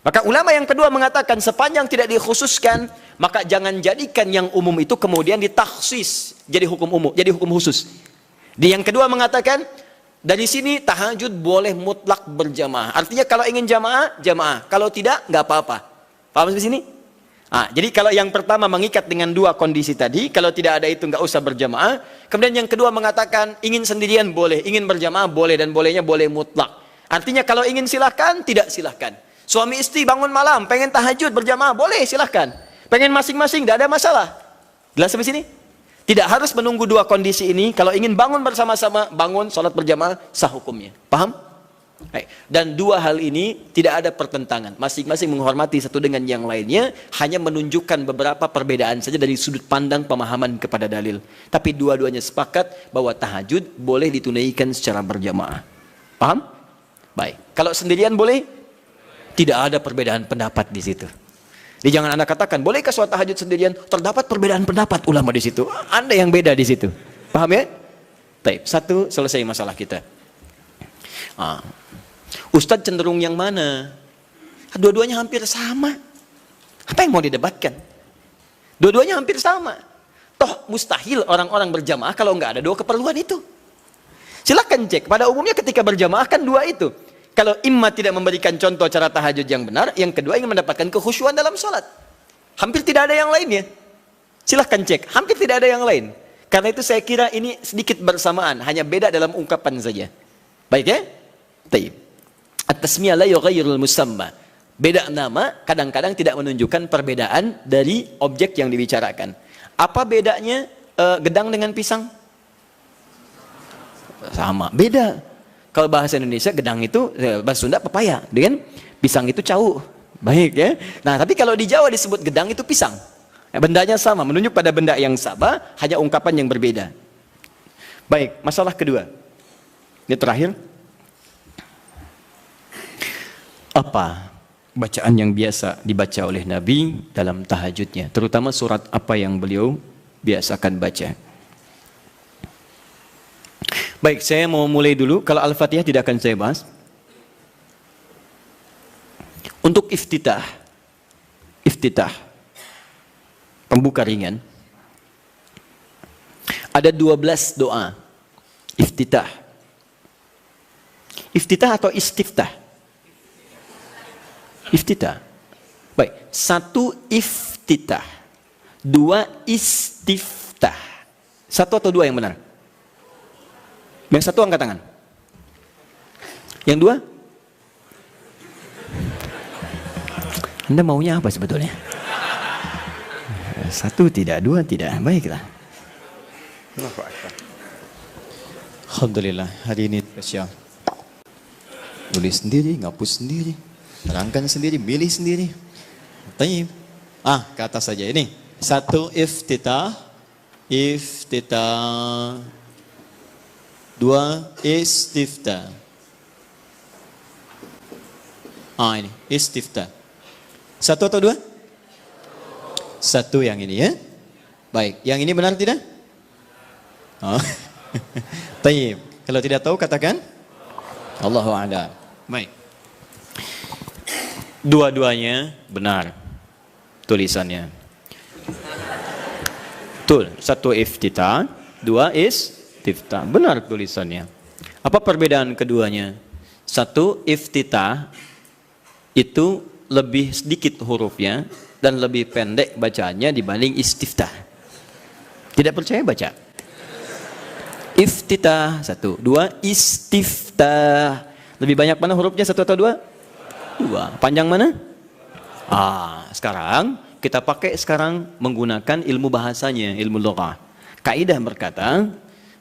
Maka ulama yang kedua mengatakan sepanjang tidak dikhususkan, maka jangan jadikan yang umum itu kemudian ditakhsis jadi hukum umum, jadi hukum khusus. Di yang kedua mengatakan dari sini tahajud boleh mutlak berjamaah. Artinya kalau ingin jamaah, jamaah. Kalau tidak, nggak apa-apa. Paham sampai sini? Jadi kalau yang pertama mengikat dengan dua kondisi tadi, kalau tidak ada itu nggak usah berjamaah. Kemudian yang kedua mengatakan ingin sendirian boleh, ingin berjamaah boleh, dan bolehnya boleh mutlak. Artinya kalau ingin silahkan, tidak silahkan. Suami istri bangun malam, pengen tahajud berjamaah, boleh silahkan. Pengen masing-masing, tidak ada masalah. Jelas sampai sini? Tidak harus menunggu dua kondisi ini. Kalau ingin bangun bersama-sama, bangun, sholat berjamaah, sah hukumnya. Paham? Baik. Dan dua hal ini tidak ada pertentangan. Masing-masing menghormati satu dengan yang lainnya, hanya menunjukkan beberapa perbedaan saja dari sudut pandang pemahaman kepada dalil. Tapi dua-duanya sepakat bahwa tahajud boleh ditunaikan secara berjamaah. Paham? Baik. Kalau sendirian boleh? Tidak ada perbedaan pendapat di situ. Jadi jangan Anda katakan, bolehkah sholat tahajud sendirian? Terdapat perbedaan pendapat ulama di situ. Anda yang beda di situ. Paham ya? Baik. Satu, selesai masalah kita. Ustadz cenderung yang mana? Dua-duanya hampir sama. Apa yang mau didebatkan? Dua-duanya hampir sama. Toh mustahil orang-orang berjamaah kalau nggak ada dua keperluan itu. Silakan cek. Pada umumnya ketika berjamaah kan dua itu. Kalau imma tidak memberikan contoh cara tahajud yang benar, yang kedua ingin mendapatkan kekhusyuan dalam sholat. Hampir tidak ada yang lainnya. Silahkan cek, hampir tidak ada yang lain. Karena itu saya kira ini sedikit bersamaan, hanya beda dalam ungkapan saja. Baik ya? Taib. At-tasmiyah la yughayyirul musamma. Beda nama kadang-kadang tidak menunjukkan perbedaan dari objek yang dibicarakan. Apa bedanya gedang dengan pisang? Sama, beda. Kalau bahasa Indonesia gedang itu, bahasa Sunda pepaya, dengan pisang itu cau. Baik ya. Nah, tapi kalau di Jawa disebut gedang itu pisang. Bendanya sama, menunjuk pada benda yang sama, hanya ungkapan yang berbeda. Baik, masalah kedua. Ini terakhir. Apa bacaan yang biasa dibaca oleh Nabi dalam tahajudnya? Terutama surat apa yang beliau biasakan baca? Baik, saya mau mulai dulu. Kalau Al-Fatihah tidak akan saya bahas. Untuk iftitah, pembuka ringan, ada 12 doa iftitah. Iftitah atau istiftah? Iftitah. Baik, satu iftitah, dua istiftah. Satu atau dua yang benar? Yang satu angkat tangan. Yang dua? Anda maunya apa sebetulnya? Satu tidak, dua tidak. Baiklah. Alhamdulillah, hari ini spesial. Tulis sendiri, ngapus sendiri, terangkan sendiri, milih sendiri. Taib. Ke atas saja ini. Satu iftitah. Dua istiftah. Ini istiftah. Satu atau dua? Satu yang ini ya. Baik, yang ini benar tidak? Taib. Kalau tidak tahu katakan Allahu a'lam. Baik. Dua-duanya benar tulisannya. Betul. Satu iftitah, dua istiftah. Benar tulisannya. Apa perbedaan keduanya? Satu iftitah itu lebih sedikit hurufnya dan lebih pendek bacaannya dibanding istiftah. Tidak percaya baca. Iftitah satu, dua istiftah. Lebih banyak mana hurufnya, satu atau dua? Dua. Panjang mana? Sekarang kita pakai menggunakan ilmu bahasanya, ilmu lughah. Kaidah berkata,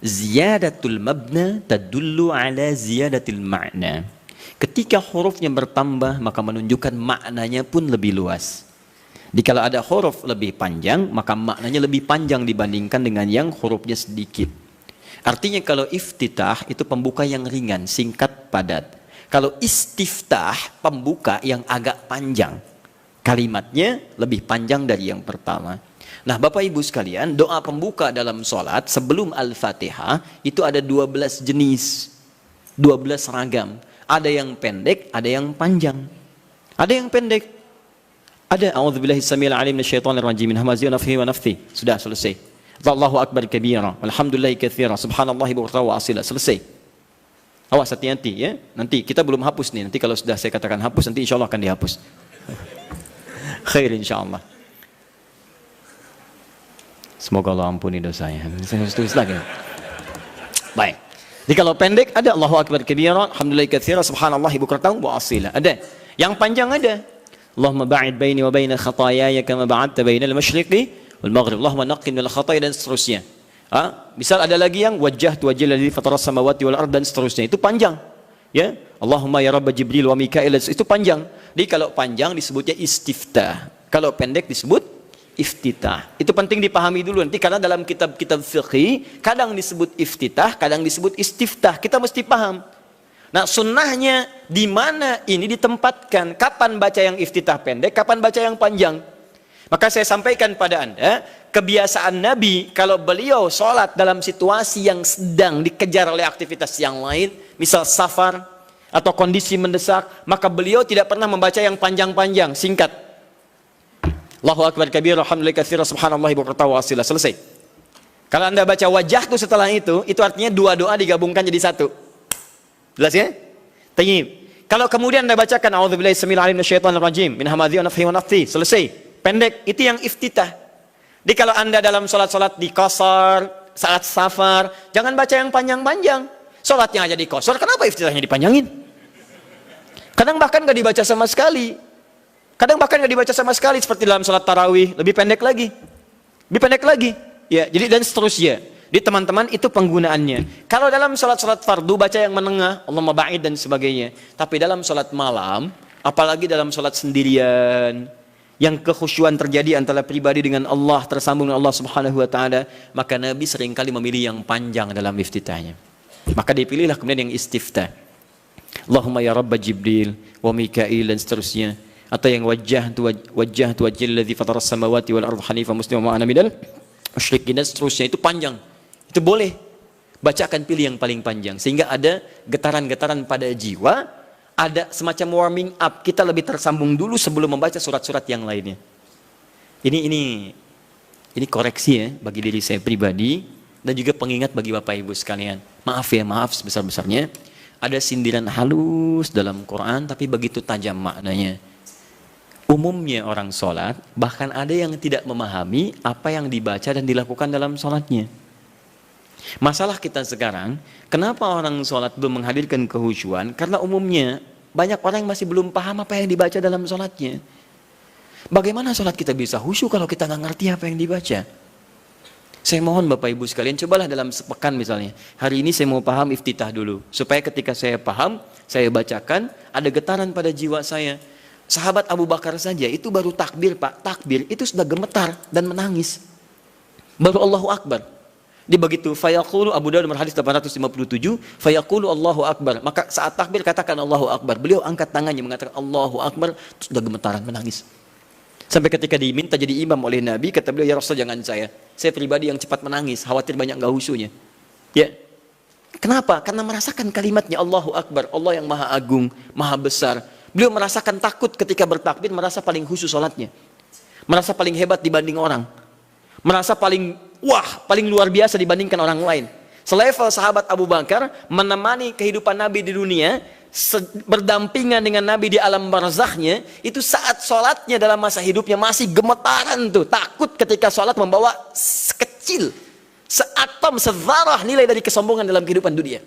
ziyadatul mabna tadullu ala ziyadatil ma'na. Ketika hurufnya bertambah, maka menunjukkan maknanya pun lebih luas. Jadi kalau ada huruf lebih panjang, maka maknanya lebih panjang dibandingkan dengan yang hurufnya sedikit. Artinya kalau iftitah itu pembuka yang ringan, singkat, padat. Kalau istiftah, pembuka yang agak panjang. Kalimatnya lebih panjang dari yang pertama. Nah, Bapak Ibu sekalian, doa pembuka dalam sholat sebelum Al-Fatihah itu ada 12 jenis, 12 ragam. Ada yang pendek, ada yang panjang. Ada yang pendek. Ada a'udzubillahi samil alim minasyaitonir rajim min hamazihi wa nafthihi wa nafthihi. Sudah selesai. Allahu akbar kabira, walhamdulillahi katsira, subhanallahi bukratan wa asila. Selesai. Awas hati-hati ya. Nanti kita belum hapus nih. Nanti kalau sudah saya katakan hapus, nanti insyaallah akan dihapus. Khair insyaallah. Semoga Allah ampuni dosanya. Saya harus tulis lagi. Baik. Jadi kalau pendek ada Allahu Akbar kabiran, alhamdulillah katsiran, subhanallahi bukratan wa asila. Ada. Yang panjang ada. Allahumma ba'id baini wa baina khataayaya kama ba'adta bainal masyriqi wal maghrib. Allahumma naqqini minal khataaya dan seterusnya. Misal ada lagi yang wajjahtu wajhal ladzi fataras samawati wal ard dan seterusnya. Itu panjang. Ya. Allahumma ya rabb Jibril wa Mikail, itu panjang. Jadi kalau panjang disebutnya istiftah. Kalau pendek disebut iftitah. Itu penting dipahami dulu nanti, karena dalam kitab-kitab fiqih kadang disebut iftitah, kadang disebut istiftah. Kita mesti paham. Nah, sunnahnya di mana ini ditempatkan? Kapan baca yang iftitah pendek, kapan baca yang panjang? Maka saya sampaikan pada Anda, kebiasaan Nabi kalau beliau sholat dalam situasi yang sedang dikejar oleh aktivitas yang lain, misal safar atau kondisi mendesak, maka beliau tidak pernah membaca yang panjang-panjang, singkat. Allahu Akbar kabir, alhamdulillah katsiran, subhanallahi bukratan wa asila. Selesai. Kalau Anda baca wajah itu setelah itu artinya dua doa digabungkan jadi satu. Jelas ya? Tayyib. Kalau kemudian Anda bacakan a'udzubillahi samil alim minasyaitonir rajim min hamazati wa nafthihi wa nafthihi, selesai. Pendek, itu yang iftitah. Jadi kalau Anda dalam salat-salat di qasar, saat safar, jangan baca yang panjang-panjang. Salatnya aja di qasar, kenapa iftitahnya dipanjangin? Kadang bahkan enggak dibaca sama sekali. Kadang bahkan nggak dibaca sama sekali, seperti dalam salat tarawih, lebih pendek lagi, ya. Jadi dan seterusnya. Di teman-teman itu penggunaannya. Kalau dalam salat-salat fardu baca yang menengah, Allahumma ba'id dan sebagainya. Tapi dalam salat malam, apalagi dalam salat sendirian, yang kekhusyuan terjadi antara pribadi dengan Allah, tersambung dengan Allah Subhanahu Wa Taala, maka Nabi seringkali memilih yang panjang dalam iftitahnya. Maka dipilihlah kemudian yang istiftah. Allahumma ya Rabb Jibril wa Mikail dan seterusnya. Atau yang wajjahtu wajhal ladzi fataras samawati wal ardh hanifan musliman wa ana minal musyrikin dan seterusnya. Itu panjang. Itu boleh. Bacakan, pilih yang paling panjang sehingga ada getaran-getaran pada jiwa, ada semacam warming up. Kita lebih tersambung dulu sebelum membaca surat-surat yang lainnya. Ini koreksi ya bagi diri saya pribadi dan juga pengingat bagi Bapak Ibu sekalian. Maaf sebesar-besarnya. Ada sindiran halus dalam Quran tapi begitu tajam maknanya. Umumnya orang sholat, bahkan ada yang tidak memahami apa yang dibaca dan dilakukan dalam sholatnya. Masalah kita sekarang, kenapa orang sholat belum menghadirkan kehusyuan? Karena umumnya banyak orang yang masih belum paham apa yang dibaca dalam sholatnya. Bagaimana sholat kita bisa khusyuk kalau kita nggak ngerti apa yang dibaca? Saya mohon Bapak Ibu sekalian, cobalah dalam sepekan misalnya. Hari ini saya mau paham iftitah dulu. Supaya ketika saya paham, saya bacakan, ada getaran pada jiwa saya. Sahabat Abu Bakar saja itu baru takbir Pak, takbir itu sudah gemetar dan menangis. Baru Allahu Akbar. Dia begitu fayaqulu, Abu Dawud nomor hadis 857, fayaqulu Allahu Akbar. Maka saat takbir katakan Allahu Akbar. Beliau angkat tangannya mengatakan Allahu Akbar, sudah gemetaran menangis. Sampai ketika diminta jadi imam oleh Nabi, kata beliau, ya Rasul jangan saya. Saya pribadi yang cepat menangis, khawatir banyak enggak khusyuknya. Ya. Kenapa? Karena merasakan kalimatnya Allahu Akbar, Allah yang Maha Agung, Maha Besar. Beliau merasakan takut ketika bertakbir, merasa paling khusyuk sholatnya. Merasa paling hebat dibanding orang. Merasa paling luar biasa dibandingkan orang lain. Selevel sahabat Abu Bakar menemani kehidupan Nabi di dunia, berdampingan dengan Nabi di alam barzakhnya, itu saat sholatnya dalam masa hidupnya masih gemetaran tuh. Takut ketika sholat membawa sekecil, seatom, sezarah nilai dari kesombongan dalam kehidupan dunia.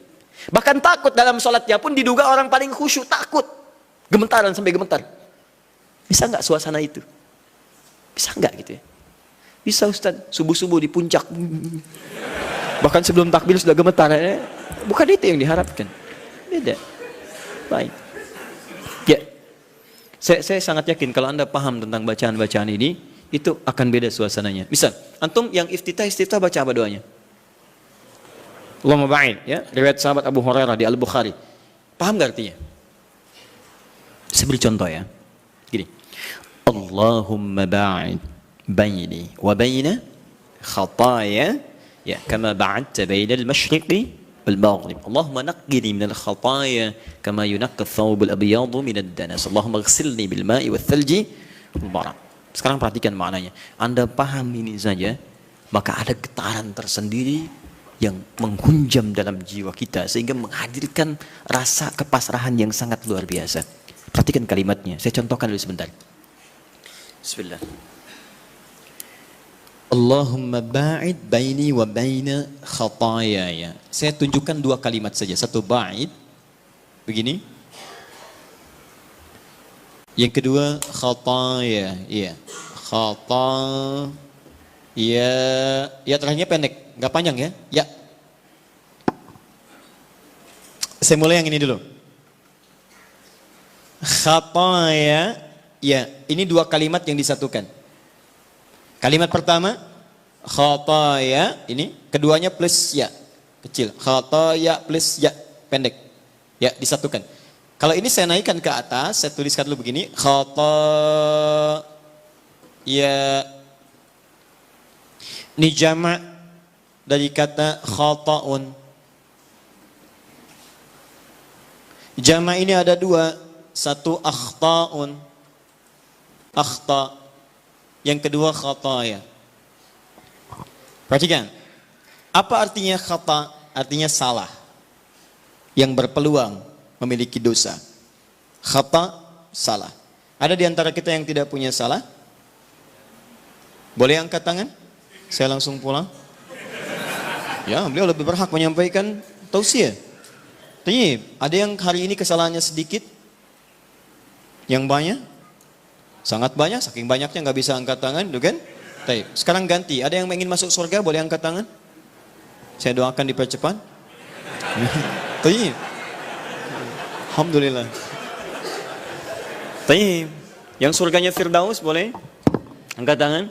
Bahkan takut dalam sholatnya pun diduga orang paling khusyuk, takut. Gemetaran sampai gemetar. Bisa nggak suasana itu? Bisa nggak gitu ya? Bisa Ustaz, subuh-subuh di puncak. Bahkan sebelum takbir sudah gemetar. Bukan itu yang diharapkan. Beda. Baik. Ya. Saya sangat yakin kalau Anda paham tentang bacaan-bacaan ini, itu akan beda suasananya. Misal, antum yang iftitah baca apa doanya? Allahumma ba'id, ya. Riwayat sahabat Abu Hurairah di Al-Bukhari. Paham nggak artinya? Saya beri contoh ya. Gini. Allahumma ba'id baini wa baina khataaya ya kama ba'adta bainal masyriqi wal maghrib. Allahumma naqqini minal khataaya kama yunaqqa ath-thawb al-abyad minad danas. Allahumma ighsilni bil ma'i wath thalji wal barad. Sekarang perhatikan maknanya. Anda paham ini saja, maka ada getaran tersendiri yang menghunjam dalam jiwa kita sehingga menghadirkan rasa kepasrahan yang sangat luar biasa. Perhatikan kalimatnya. Saya contohkan dulu sebentar. Bismillah. Allahumma ba'id baini wa baina khatayaya. Saya tunjukkan dua kalimat saja. Satu ba'id, begini. Yang kedua khataya, iya. Khataya. Ya terakhirnya pendek, nggak panjang ya. Ya. Saya mulai yang ini dulu. Khataya, ya. Ini dua kalimat yang disatukan. Kalimat pertama, khataya, ini keduanya plus ya, kecil. Khataya plus ya, pendek. Ya, disatukan. Kalau ini saya naikkan ke atas, saya tuliskan dulu begini, khataya. Ini jama' dari kata khata'un. Jama' ini ada dua, satu akhta'un. Akhta'. Yang kedua khataya. Perhatikan. Apa artinya khata? Artinya salah. Yang berpeluang memiliki dosa. Khata, salah. Ada di antara kita yang tidak punya salah? Boleh angkat tangan? Saya langsung pulang. Ya, beliau lebih berhak menyampaikan tausiah. Tapi ada yang hari ini kesalahannya sedikit? Yang banyak? Sangat banyak, saking banyaknya nggak bisa angkat tangan, gitu kan? Baik, sekarang ganti. Ada yang ingin masuk surga, boleh angkat tangan? Saya doakan dipercepat. Baik. Alhamdulillah. Baik. Yang surganya Firdaus boleh? Angkat tangan.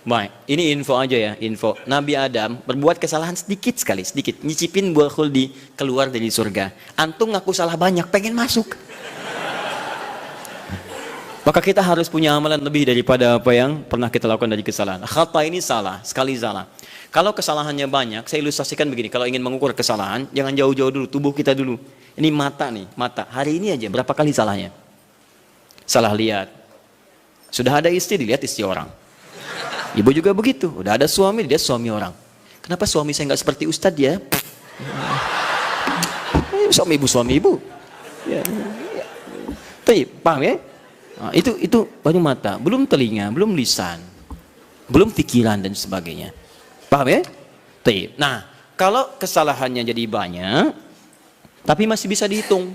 Baik, ini info aja ya, info. Nabi Adam berbuat kesalahan sedikit sekali, sedikit. Nyicipin buah khuldi, keluar dari surga. Antum ngaku salah banyak, pengen masuk. Maka kita harus punya amalan lebih daripada apa yang pernah kita lakukan dari kesalahan. Khata ini salah, sekali salah. Kalau kesalahannya banyak, saya ilustrasikan begini. Kalau ingin mengukur kesalahan, jangan jauh-jauh dulu, tubuh kita dulu. Ini mata nih, mata. Hari ini aja berapa kali salahnya? Salah lihat. Sudah ada istri, dilihat istri orang. Ibu juga begitu. Udah ada suami, dilihat suami orang. Kenapa suami saya nggak seperti ustadz ya? Suami ibu. Ya. Paham ya? Nah, itu baru mata, belum telinga, belum lisan, belum pikiran dan sebagainya. Paham ya? Nah, kalau kesalahannya jadi banyak, tapi masih bisa dihitung,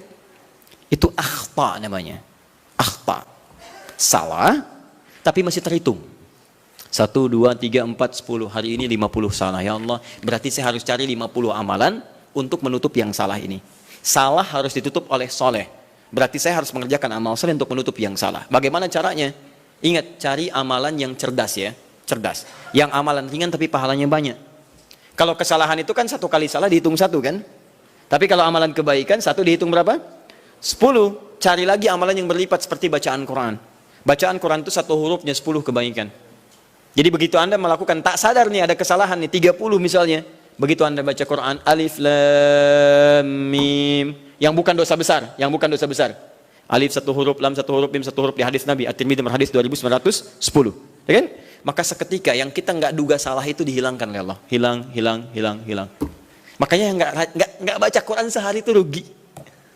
itu akhta namanya. Akhta, salah, tapi masih terhitung. 1, 2, 3, 4, 10. Hari ini 50 salah. Ya Allah, berarti saya harus cari 50 amalan untuk menutup yang salah ini. Salah harus ditutup oleh soleh. Berarti saya harus mengerjakan amal soleh untuk menutup yang salah. Bagaimana caranya? Ingat, cari amalan yang cerdas ya. Cerdas. Yang amalan ringan tapi pahalanya banyak. Kalau kesalahan itu kan satu kali salah dihitung 1 kan? Tapi kalau amalan kebaikan 1 dihitung berapa? 10. Cari lagi amalan yang berlipat seperti bacaan Quran. Bacaan Quran itu 1 hurufnya 10 kebaikan. Jadi begitu Anda melakukan, tak sadar nih ada kesalahan nih 30 misalnya. Begitu Anda baca Quran, alif lam mim. Yang bukan dosa besar, Alif 1 huruf, lam 1 huruf, mim 1 huruf di hadis Nabi At-Tirmidzi nomor hadis 2910. Ya kan? Maka seketika yang kita nggak duga salah itu dihilangkan oleh Allah. Hilang. Makanya nggak baca Quran sehari itu rugi.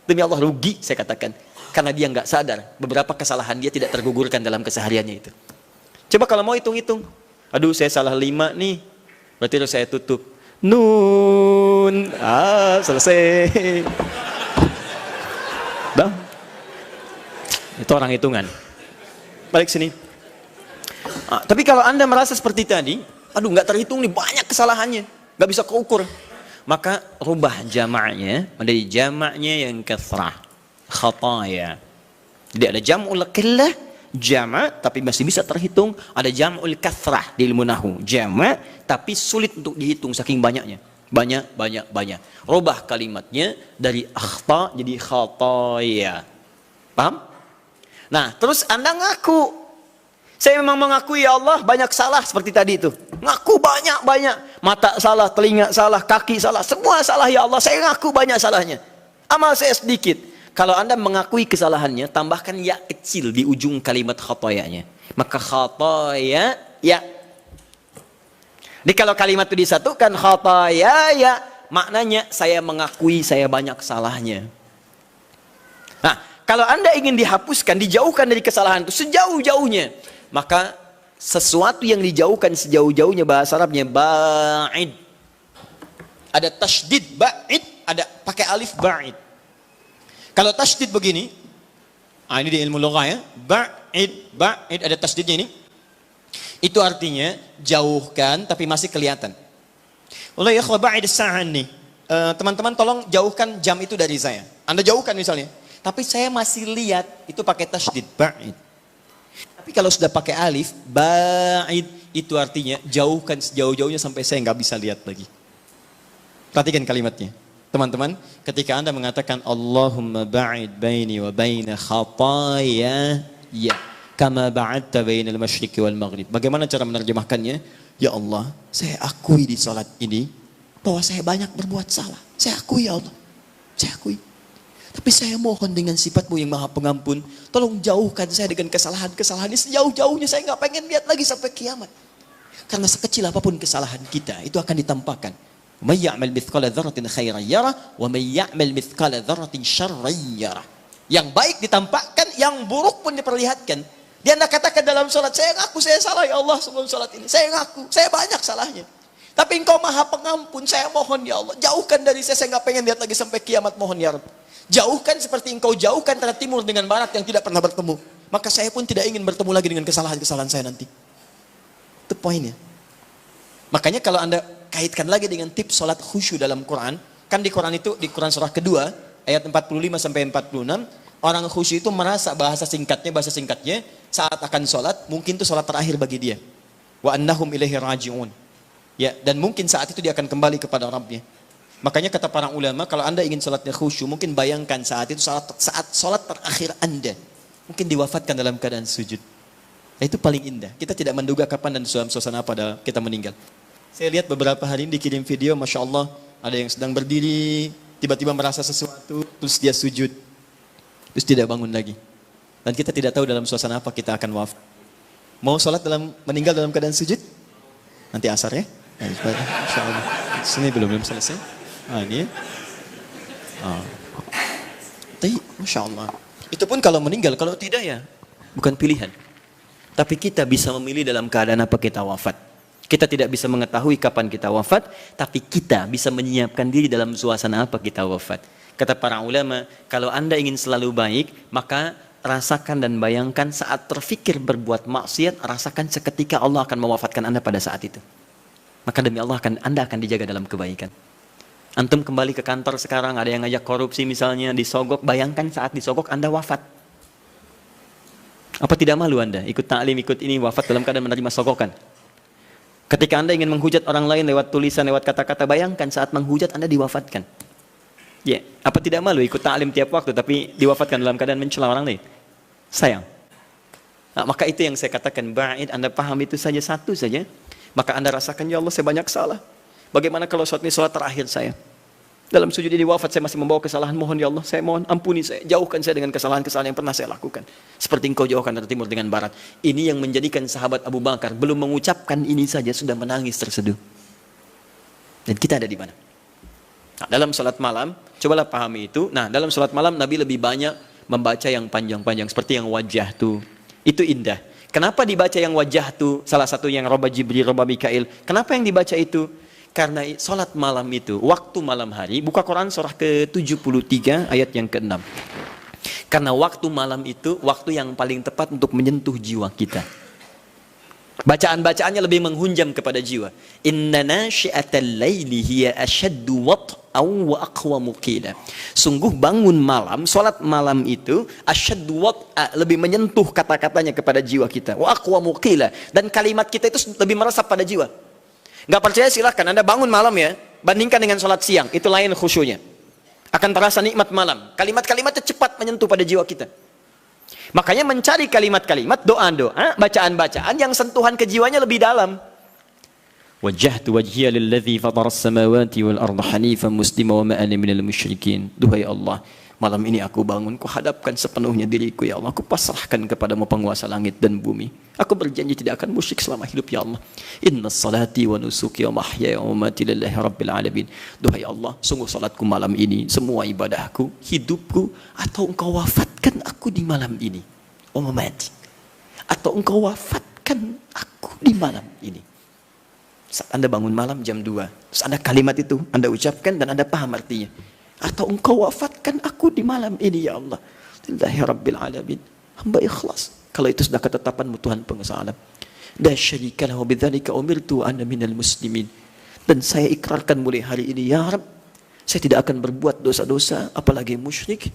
Demi Allah rugi saya katakan. Karena dia nggak sadar beberapa kesalahan dia tidak tergugurkan dalam kesehariannya itu. Coba kalau mau hitung-hitung. Aduh saya salah 5 nih. Berarti harus saya tutup. Nun. Selesai. Dah. Itu orang hitungan. Balik sini. Tapi kalau Anda merasa seperti tadi, aduh nggak terhitung nih, banyak kesalahannya, nggak bisa keukur, maka rubah jamaknya menjadi jamaknya yang kathrah, khataya. Jadi ada jam'ul qillah, jamak tapi masih bisa terhitung, ada jam'ul kathrah di ilmu nahwu, jamak tapi sulit untuk dihitung saking banyaknya. Banyak. Rubah kalimatnya dari akhta jadi khataya. Paham? Nah, terus Anda ngaku. Saya memang mengakui ya Allah banyak salah seperti tadi itu. Ngaku banyak. Mata salah, telinga salah, kaki salah. Semua salah ya Allah. Saya ngaku banyak salahnya. Amal saya sedikit. Kalau Anda mengakui kesalahannya, tambahkan ya kecil di ujung kalimat khatayanya. Maka khataya ya. Jadi kalau kalimat itu disatukan khataya ya, maknanya saya mengakui saya banyak salahnya. Nah, kalau Anda ingin dihapuskan, dijauhkan dari kesalahan itu sejauh-jauhnya, maka Sesuatu yang dijauhkan sejauh-jauhnya bahasa Arabnya ba'id. Ada tasydid ba'id, ada pakai alif ba'id. Kalau tasydid begini, ini di ilmu lugah ya, ba'id ada tasydidnya ini. Itu artinya jauhkan tapi masih kelihatan. Oleh ya ba'id sa'an nih. Teman-teman tolong jauhkan jam itu dari saya. Anda jauhkan misalnya, tapi saya masih lihat, itu pakai tasydid ba'id. Tapi kalau sudah pakai alif, ba'id, itu artinya jauhkan sejauh-jauhnya sampai saya nggak bisa lihat lagi. Perhatikan kalimatnya. Teman-teman, ketika Anda mengatakan Allahumma ba'id baini wa baina khataya ya kama ba'adta bainal masyriqi wal maghrib. Bagaimana cara menerjemahkannya? Ya Allah, saya akui di salat ini bahwa saya banyak berbuat salah. Saya akui ya Allah. Saya akui. Tapi saya mohon dengan sifat-Mu yang maha pengampun, tolong jauhkan saya dengan kesalahan-kesalahan ini sejauh-jauhnya. Saya nggak pengen lihat lagi sampai kiamat. Karena sekecil apapun kesalahan kita, itu akan ditampakkan. May ya'mal mithqala dzarratin khairan yarah, wa may ya'mal mithqala dzarratin syarran yarah. Yang baik ditampakkan, yang buruk pun diperlihatkan. Dia Anda katakan dalam salat, saya ngaku saya salah ya Allah sebelum salat ini. Saya ngaku, saya banyak salahnya. Tapi Engkau maha pengampun, saya mohon ya Allah, jauhkan dari saya nggak pengen lihat lagi sampai kiamat, mohon ya Rabb. Jauhkan seperti Engkau jauhkan antara timur dengan barat yang tidak pernah bertemu. Maka saya pun tidak ingin bertemu lagi dengan kesalahan-kesalahan saya nanti. Itu poinnya. Makanya kalau Anda kaitkan lagi dengan tips sholat khusyuk dalam Quran. Kan di Quran itu, di Quran surah kedua, ayat 45 sampai 46. Orang khusyuk itu merasa bahasa singkatnya, saat akan sholat, mungkin itu sholat terakhir bagi dia. Wa annahum ilaihi raji'un. Ya, dan mungkin saat itu dia akan kembali kepada Rabbnya. Makanya kata para ulama, kalau Anda ingin sholatnya khusyuk, mungkin bayangkan saat itu saat sholat terakhir Anda, mungkin diwafatkan dalam keadaan sujud. Nah, itu paling indah. Kita tidak menduga kapan dan suasana apa kita meninggal. Saya lihat beberapa hari ini dikirim video, Masya Allah, ada yang sedang berdiri, tiba-tiba merasa sesuatu, terus dia sujud, terus tidak bangun lagi. Dan kita tidak tahu dalam suasana apa kita akan wafat. Mau sholat meninggal dalam keadaan sujud? Nanti asar ya? Masya Allah. Sini belum selesai. Ini ya. Tapi Masya Allah. Itu pun kalau meninggal, kalau tidak ya bukan pilihan. Tapi kita bisa memilih dalam keadaan apa kita wafat. Kita tidak bisa mengetahui kapan kita wafat, tapi kita bisa menyiapkan diri dalam suasana apa kita wafat. Kata para ulama, kalau Anda ingin selalu baik, maka rasakan dan bayangkan saat terfikir berbuat maksiat, rasakan seketika Allah akan mewafatkan Anda pada saat itu. Maka demi Allah Anda akan dijaga dalam kebaikan. Antum kembali ke kantor sekarang, ada yang ngajak korupsi misalnya, disogok, bayangkan saat disogok Anda wafat. Apa tidak malu Anda ikut ta'lim, ikut ini, wafat dalam keadaan menerima sogokan? Ketika Anda ingin menghujat orang lain lewat tulisan, lewat kata-kata, bayangkan saat menghujat Anda diwafatkan. Ya, apa tidak malu ikut ta'lim tiap waktu tapi diwafatkan dalam keadaan mencela orang lain? Sayang. Nah, maka itu yang saya katakan, ba'id, Anda paham itu saja, satu saja, maka Anda rasakan, ya Allah saya banyak salah. Bagaimana kalau saat ini sholat terakhir saya? Dalam sujud ini wafat saya masih membawa kesalahan, mohon ya Allah, saya mohon ampuni saya, jauhkan saya dengan kesalahan-kesalahan yang pernah saya lakukan. Seperti Engkau jauhkan dari timur dengan barat. Ini yang menjadikan sahabat Abu Bakar belum mengucapkan ini saja sudah menangis terseduh. Dan kita ada di mana? Nah, dalam sholat malam, cobalah pahami itu. Nah, dalam sholat malam Nabi lebih banyak membaca yang panjang-panjang, seperti yang wajah tu. Itu indah. Kenapa dibaca yang wajah tu? Salah satu yang roba Jibril, roba Mikail. Kenapa yang dibaca itu? Karena sholat malam itu, waktu malam hari, buka Quran surah ke-73 ayat yang ke-6. Karena waktu malam itu, waktu yang paling tepat untuk menyentuh jiwa kita. Bacaan-bacaannya lebih menghunjam kepada jiwa. Inna nasyi'atal laili hiya ashaddu wat'aw wa aqwamu qila. Sungguh bangun malam, sholat malam itu ashaddu wat'a, lebih menyentuh kata-katanya kepada jiwa kita. Wa aqwamu qila, dan kalimat kita itu lebih meresap pada jiwa. Nggak percaya silahkan Anda bangun malam ya, bandingkan dengan sholat siang, itu lain khusyuknya. Akan terasa nikmat malam. Kalimat-kalimatnya cepat menyentuh pada jiwa kita. Makanya mencari kalimat-kalimat, doa-doa, bacaan-bacaan yang sentuhan ke jiwanya lebih dalam. Wajjahtu wajhiya lilladzi fataras samawati wal arda hanifan muslima wa ma ana minal musyrikin. Duhai Allah, malam ini aku bangun, ku hadapkan sepenuhnya diriku ya Allah, ku pasrahkan kepadamu penguasa langit dan bumi. Aku berjanji tidak akan musyrik selama hidup ya Allah. Inna salati wa nusuki wa mahyaya wa mamati lillahi rabbil alamin. Duhai Allah, sungguh salatku malam ini, semua ibadahku, hidupku, atau Engkau wafatkan aku di malam ini. Wa mamati. Atau Engkau wafatkan aku di malam ini. Saat Anda bangun malam jam 2, terus ada kalimat itu Anda ucapkan dan Anda paham artinya. Atau engkau wafatkan aku di malam ini ya Allah. Lillahi Rabbil Alamin. Hamba ikhlas. Kalau itu sudah ketetapanmu Tuhan penguasa alam. La syarika lahu bidzalika umirtu ana minal muslimin. Dan saya ikrarkan mulai hari ini ya Rabb, saya tidak akan berbuat dosa-dosa apalagi musyrik.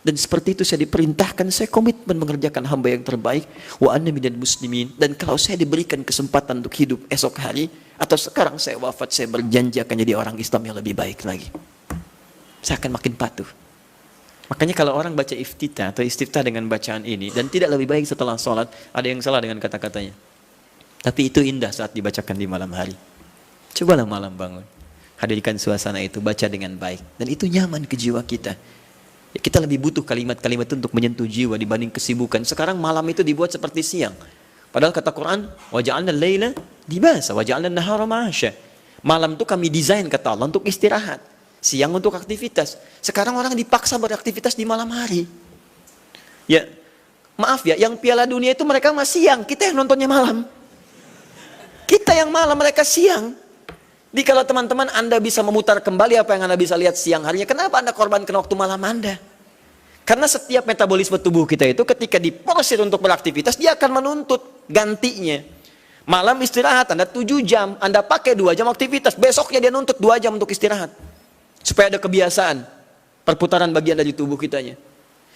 Dan seperti itu saya diperintahkan, saya komitmen mengerjakan hamba yang terbaik. Wa anna minal muslimin. Dan kalau saya diberikan kesempatan untuk hidup esok hari atau sekarang saya wafat, saya berjanji akan jadi orang Islam yang lebih baik lagi. Saya akan makin patuh. Makanya kalau orang baca iftitah atau istiftah dengan bacaan ini dan tidak lebih baik setelah sholat, ada yang salah dengan kata-katanya. Tapi itu indah saat dibacakan di malam hari. Cobalah malam bangun, hadirkan suasana itu, baca dengan baik, dan itu nyaman ke jiwa kita. Ya, kita lebih butuh kalimat-kalimat itu untuk menyentuh jiwa dibanding kesibukan. Sekarang malam itu dibuat seperti siang. Padahal kata Quran, waja'alna al-laila libasa, waja'alna an-nahara ma'asya. Malam itu kami desain kata Allah untuk istirahat, siang untuk aktivitas. Sekarang orang dipaksa beraktivitas di malam hari. Ya, maaf ya, yang Piala Dunia itu mereka masih siang, kita yang nontonnya malam. Kita yang malam, mereka siang. Jadi kalau teman-teman Anda bisa memutar kembali apa yang Anda bisa lihat siang harinya, kenapa Anda korbankan waktu malam Anda? Karena setiap metabolisme tubuh kita itu ketika diporsir untuk beraktivitas, dia akan menuntut gantinya. Malam istirahat, Anda 7 jam, Anda pakai 2 jam aktivitas, besoknya dia nuntut 2 jam untuk istirahat. Supaya ada kebiasaan, perputaran bagian dari tubuh kitanya.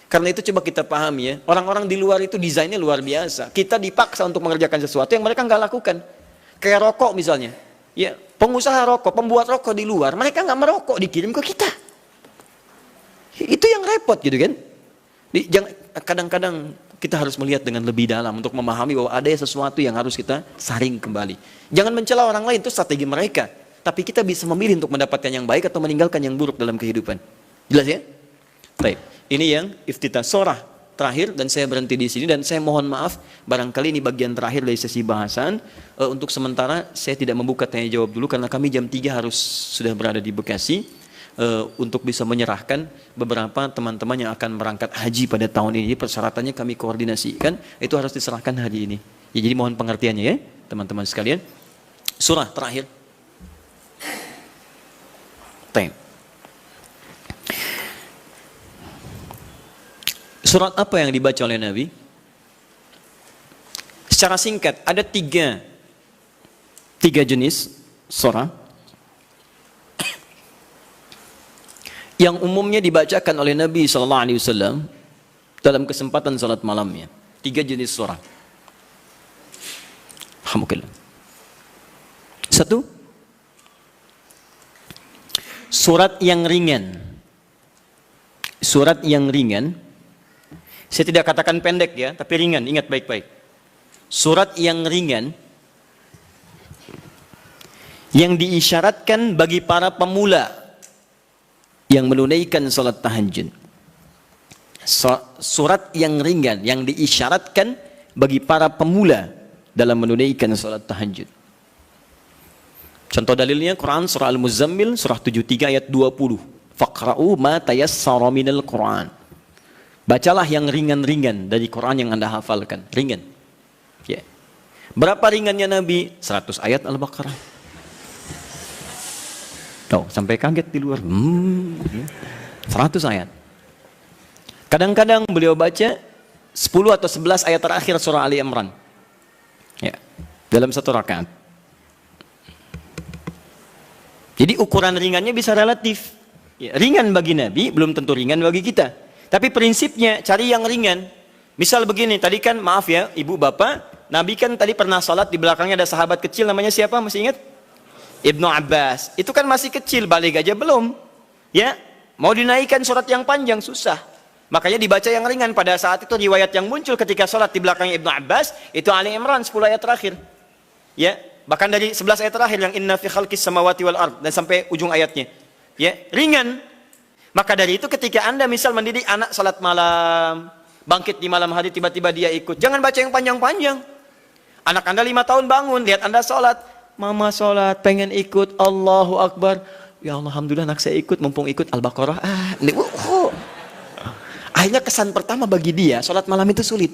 Karena itu coba kita pahami ya, orang-orang di luar itu desainnya luar biasa. Kita dipaksa untuk mengerjakan sesuatu yang mereka nggak lakukan. Kayak rokok misalnya. Ya, pengusaha rokok, pembuat rokok di luar, mereka nggak merokok, dikirim ke kita. Itu yang repot gitu kan. Kadang-kadang kita harus melihat dengan lebih dalam untuk memahami bahwa ada sesuatu yang harus kita saring kembali. Jangan mencela orang lain, itu strategi mereka. Tapi kita bisa memilih untuk mendapatkan yang baik atau meninggalkan yang buruk dalam kehidupan. Jelas ya? Baik. Ini yang iftitah surah terakhir, dan saya berhenti di sini, dan saya mohon maaf barangkali ini bagian terakhir dari sesi bahasan. Untuk sementara saya tidak membuka tanya jawab dulu karena kami jam 3 harus sudah berada di Bekasi untuk bisa menyerahkan beberapa teman-teman yang akan berangkat haji pada tahun ini. Persyaratannya kami koordinasikan, itu harus diserahkan hari ini. Ya, jadi mohon pengertiannya ya teman-teman sekalian. Surah terakhir. Surat apa yang dibaca oleh Nabi? Secara singkat, ada tiga jenis surah yang umumnya dibacakan oleh Nabi SAW dalam kesempatan salat malamnya. 3 jenis surah. Alhamdulillah. 1, surat yang ringan. Surat yang ringan. Saya tidak katakan pendek ya, tapi ringan, ingat baik-baik. Surat yang ringan yang diisyaratkan bagi para pemula yang menunaikan salat tahajud. Surat yang ringan yang diisyaratkan bagi para pemula dalam menunaikan salat tahajud. Contoh dalilnya Quran surah Al-Muzammil surah 73 ayat 20. Faqra'u ma tayassara minal Quran. Bacalah yang ringan-ringan dari Quran yang Anda hafalkan. Ringan. Ya. Berapa ringannya Nabi? 100 ayat Al-Baqarah. Oh, sampai kaget di luar. 100 ayat. Kadang-kadang beliau baca 10 atau 11 ayat terakhir surah Ali Imran. Ya. Dalam satu rakaat. Jadi ukuran ringannya bisa relatif. Ya. Ringan bagi Nabi, belum tentu ringan bagi kita. Tapi prinsipnya cari yang ringan. Misal begini, tadi kan maaf ya ibu bapak, Nabi kan tadi pernah salat di belakangnya ada sahabat kecil namanya siapa, masih ingat? Ibnu Abbas. Itu kan masih kecil, balik aja belum. Ya, mau dinaikkan surat yang panjang susah. Makanya dibaca yang ringan. Pada saat itu riwayat yang muncul ketika salat di belakangnya Ibnu Abbas itu Ali Imran 10 ayat terakhir. Ya, bahkan dari 11 ayat terakhir yang inna fi khalqis samawati wal ard dan sampai ujung ayatnya. Ya, ringan. Maka dari itu ketika Anda misal mendidik anak salat malam, bangkit di malam hari tiba-tiba dia ikut, jangan baca yang panjang-panjang. Anak Anda 5 tahun bangun, lihat Anda salat, mama salat, pengen ikut, Allahu Akbar. Ya Allah, alhamdulillah anak saya ikut, mumpung ikut Al-Baqarah. Akhirnya kesan pertama bagi dia, salat malam itu sulit.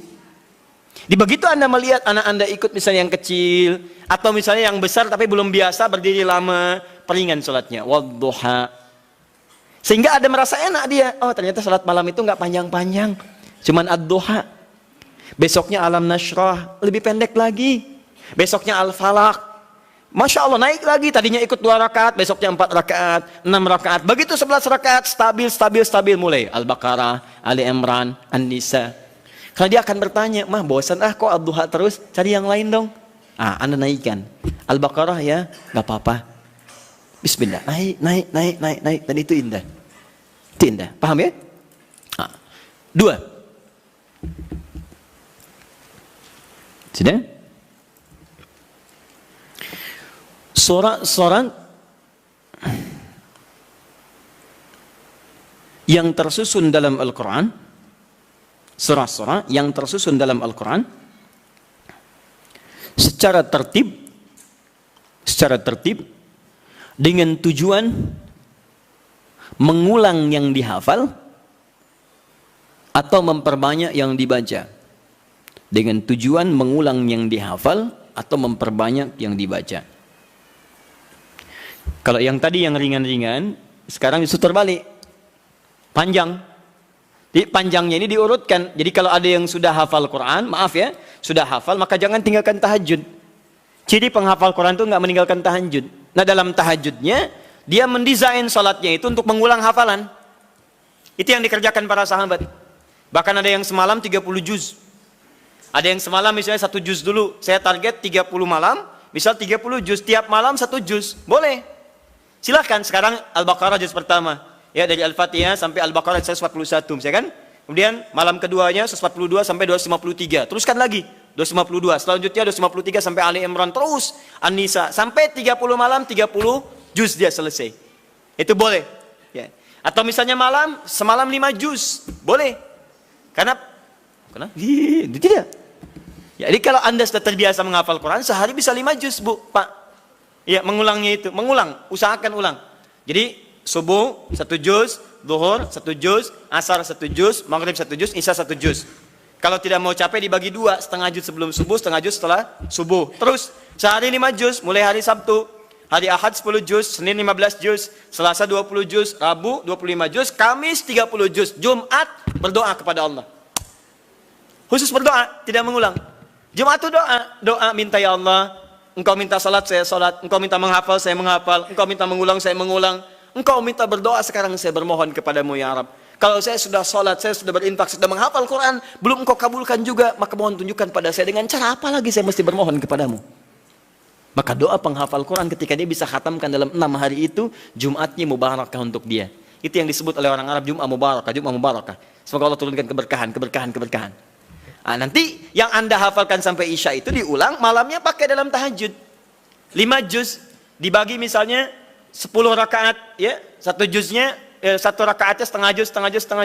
Di begitu Anda melihat anak Anda ikut misalnya yang kecil atau misalnya yang besar tapi belum biasa berdiri lama, peringan sholatnya. Wadduha. Sehingga ada merasa enak dia. Oh, ternyata sholat malam itu nggak panjang-panjang. Cuman ad-duha. Besoknya alam nashrah, lebih pendek lagi. Besoknya al-falaq. Masya Allah, naik lagi. Tadinya ikut 2 rakaat, besoknya 4 rakaat, 6 rakaat. Begitu 11 rakaat, stabil mulai. Al-Baqarah, Ali Imran, An-Nisa. Karena dia akan bertanya, mah bosan kok ad-duha terus, cari yang lain dong. Anda naikkan. Al-Baqarah ya, gak apa-apa. Bismillah, naik. Dan itu indah. Itu indah, paham ya? 2. Sudah? Surah yang tersusun dalam Al-Quran, surah-surah yang tersusun dalam Al-Quran secara tertib dengan tujuan mengulang yang dihafal atau memperbanyak yang dibaca. Dengan tujuan mengulang yang dihafal atau memperbanyak yang dibaca. Kalau yang tadi yang ringan-ringan, sekarang justru terbalik. Panjang. Jadi panjangnya ini diurutkan. Jadi kalau ada yang sudah hafal Quran, maaf ya, sudah hafal, maka jangan tinggalkan tahajud. Ciri penghafal Quran itu nggak meninggalkan tahajud. Nah, dalam tahajudnya, dia mendesain sholatnya itu untuk mengulang hafalan. Itu yang dikerjakan para sahabat. Bahkan ada yang semalam 30 juz. Ada yang semalam misalnya 1 juz dulu. Saya target 30 malam, misal 30 juz. Tiap malam 1 juz. Boleh. Silahkan sekarang Al-Baqarah juz pertama. Ya, dari Al-Fatihah sampai Al-Baqarah 141, misalnya kan? Kemudian malam keduanya 142 sampai 253. Teruskan lagi 252. Selanjutnya 253 sampai Ali Imran, terus An-Nisa sampai 30 malam 30 juz dia selesai. Itu boleh. Ya. Atau misalnya semalam 5 juz, boleh. Karena tidak. Ya, jadi kalau Anda sudah terbiasa menghafal Quran, sehari bisa 5 juz, Bu, Pak. Ya, mengulangnya itu, usahakan ulang. Jadi subuh 1 juz, zuhur 1 juz, asar 1 juz, maghrib 1 juz, isya 1 juz. Kalau tidak mau capek dibagi 2, setengah juz sebelum subuh, setengah juz setelah subuh. Terus sehari 5 juz, mulai hari Sabtu, hari Ahad 10 juz, Senin 15 juz, Selasa 20 juz, Rabu 25 juz, Kamis 30 juz, Jumat berdoa kepada Allah. Khusus berdoa, tidak mengulang. Jumat itu doa minta, ya Allah, Engkau minta salat, saya salat. Engkau minta menghafal, saya menghafal. Engkau minta mengulang, saya mengulang. Engkau minta berdoa, sekarang saya bermohon kepadamu ya Rabb. Kalau saya sudah sholat, saya sudah berinfak, sudah menghafal Quran, belum engkau kabulkan juga, maka mohon tunjukkan pada saya dengan cara apa lagi saya mesti bermohon kepadamu. Maka doa penghafal Quran ketika dia bisa khatamkan dalam 6 hari itu, Jumatnya mubarakah untuk dia. Itu yang disebut oleh orang Arab, Jum'ah mubarakah. Semoga Allah turunkan keberkahan. Nanti yang Anda hafalkan sampai Isya itu diulang, malamnya pakai dalam tahajud. 5 juz, dibagi misalnya 10 rakaat, ya, 1 juznya, 1 rakaatnya setengah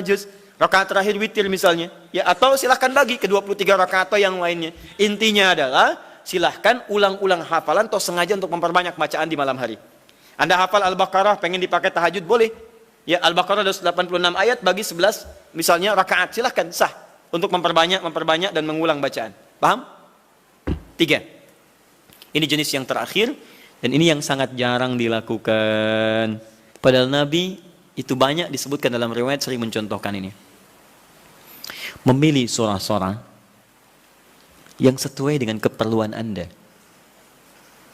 juz, rakaat terakhir witir misalnya, ya, atau silahkan bagi ke 23 rakaat atau yang lainnya. Intinya adalah silahkan ulang-ulang hafalan atau sengaja untuk memperbanyak bacaan di malam hari. Anda hafal Al-Baqarah, pengen dipakai tahajud, boleh. Ya, Al-Baqarah ada 86 ayat, bagi 11 misalnya rakaat, silahkan, sah untuk memperbanyak dan mengulang bacaan. Paham? 3. Ini jenis yang terakhir. Dan ini yang sangat jarang dilakukan. Padahal Nabi itu banyak disebutkan dalam riwayat sering mencontohkan ini. Memilih surah-surah yang sesuai dengan keperluan Anda,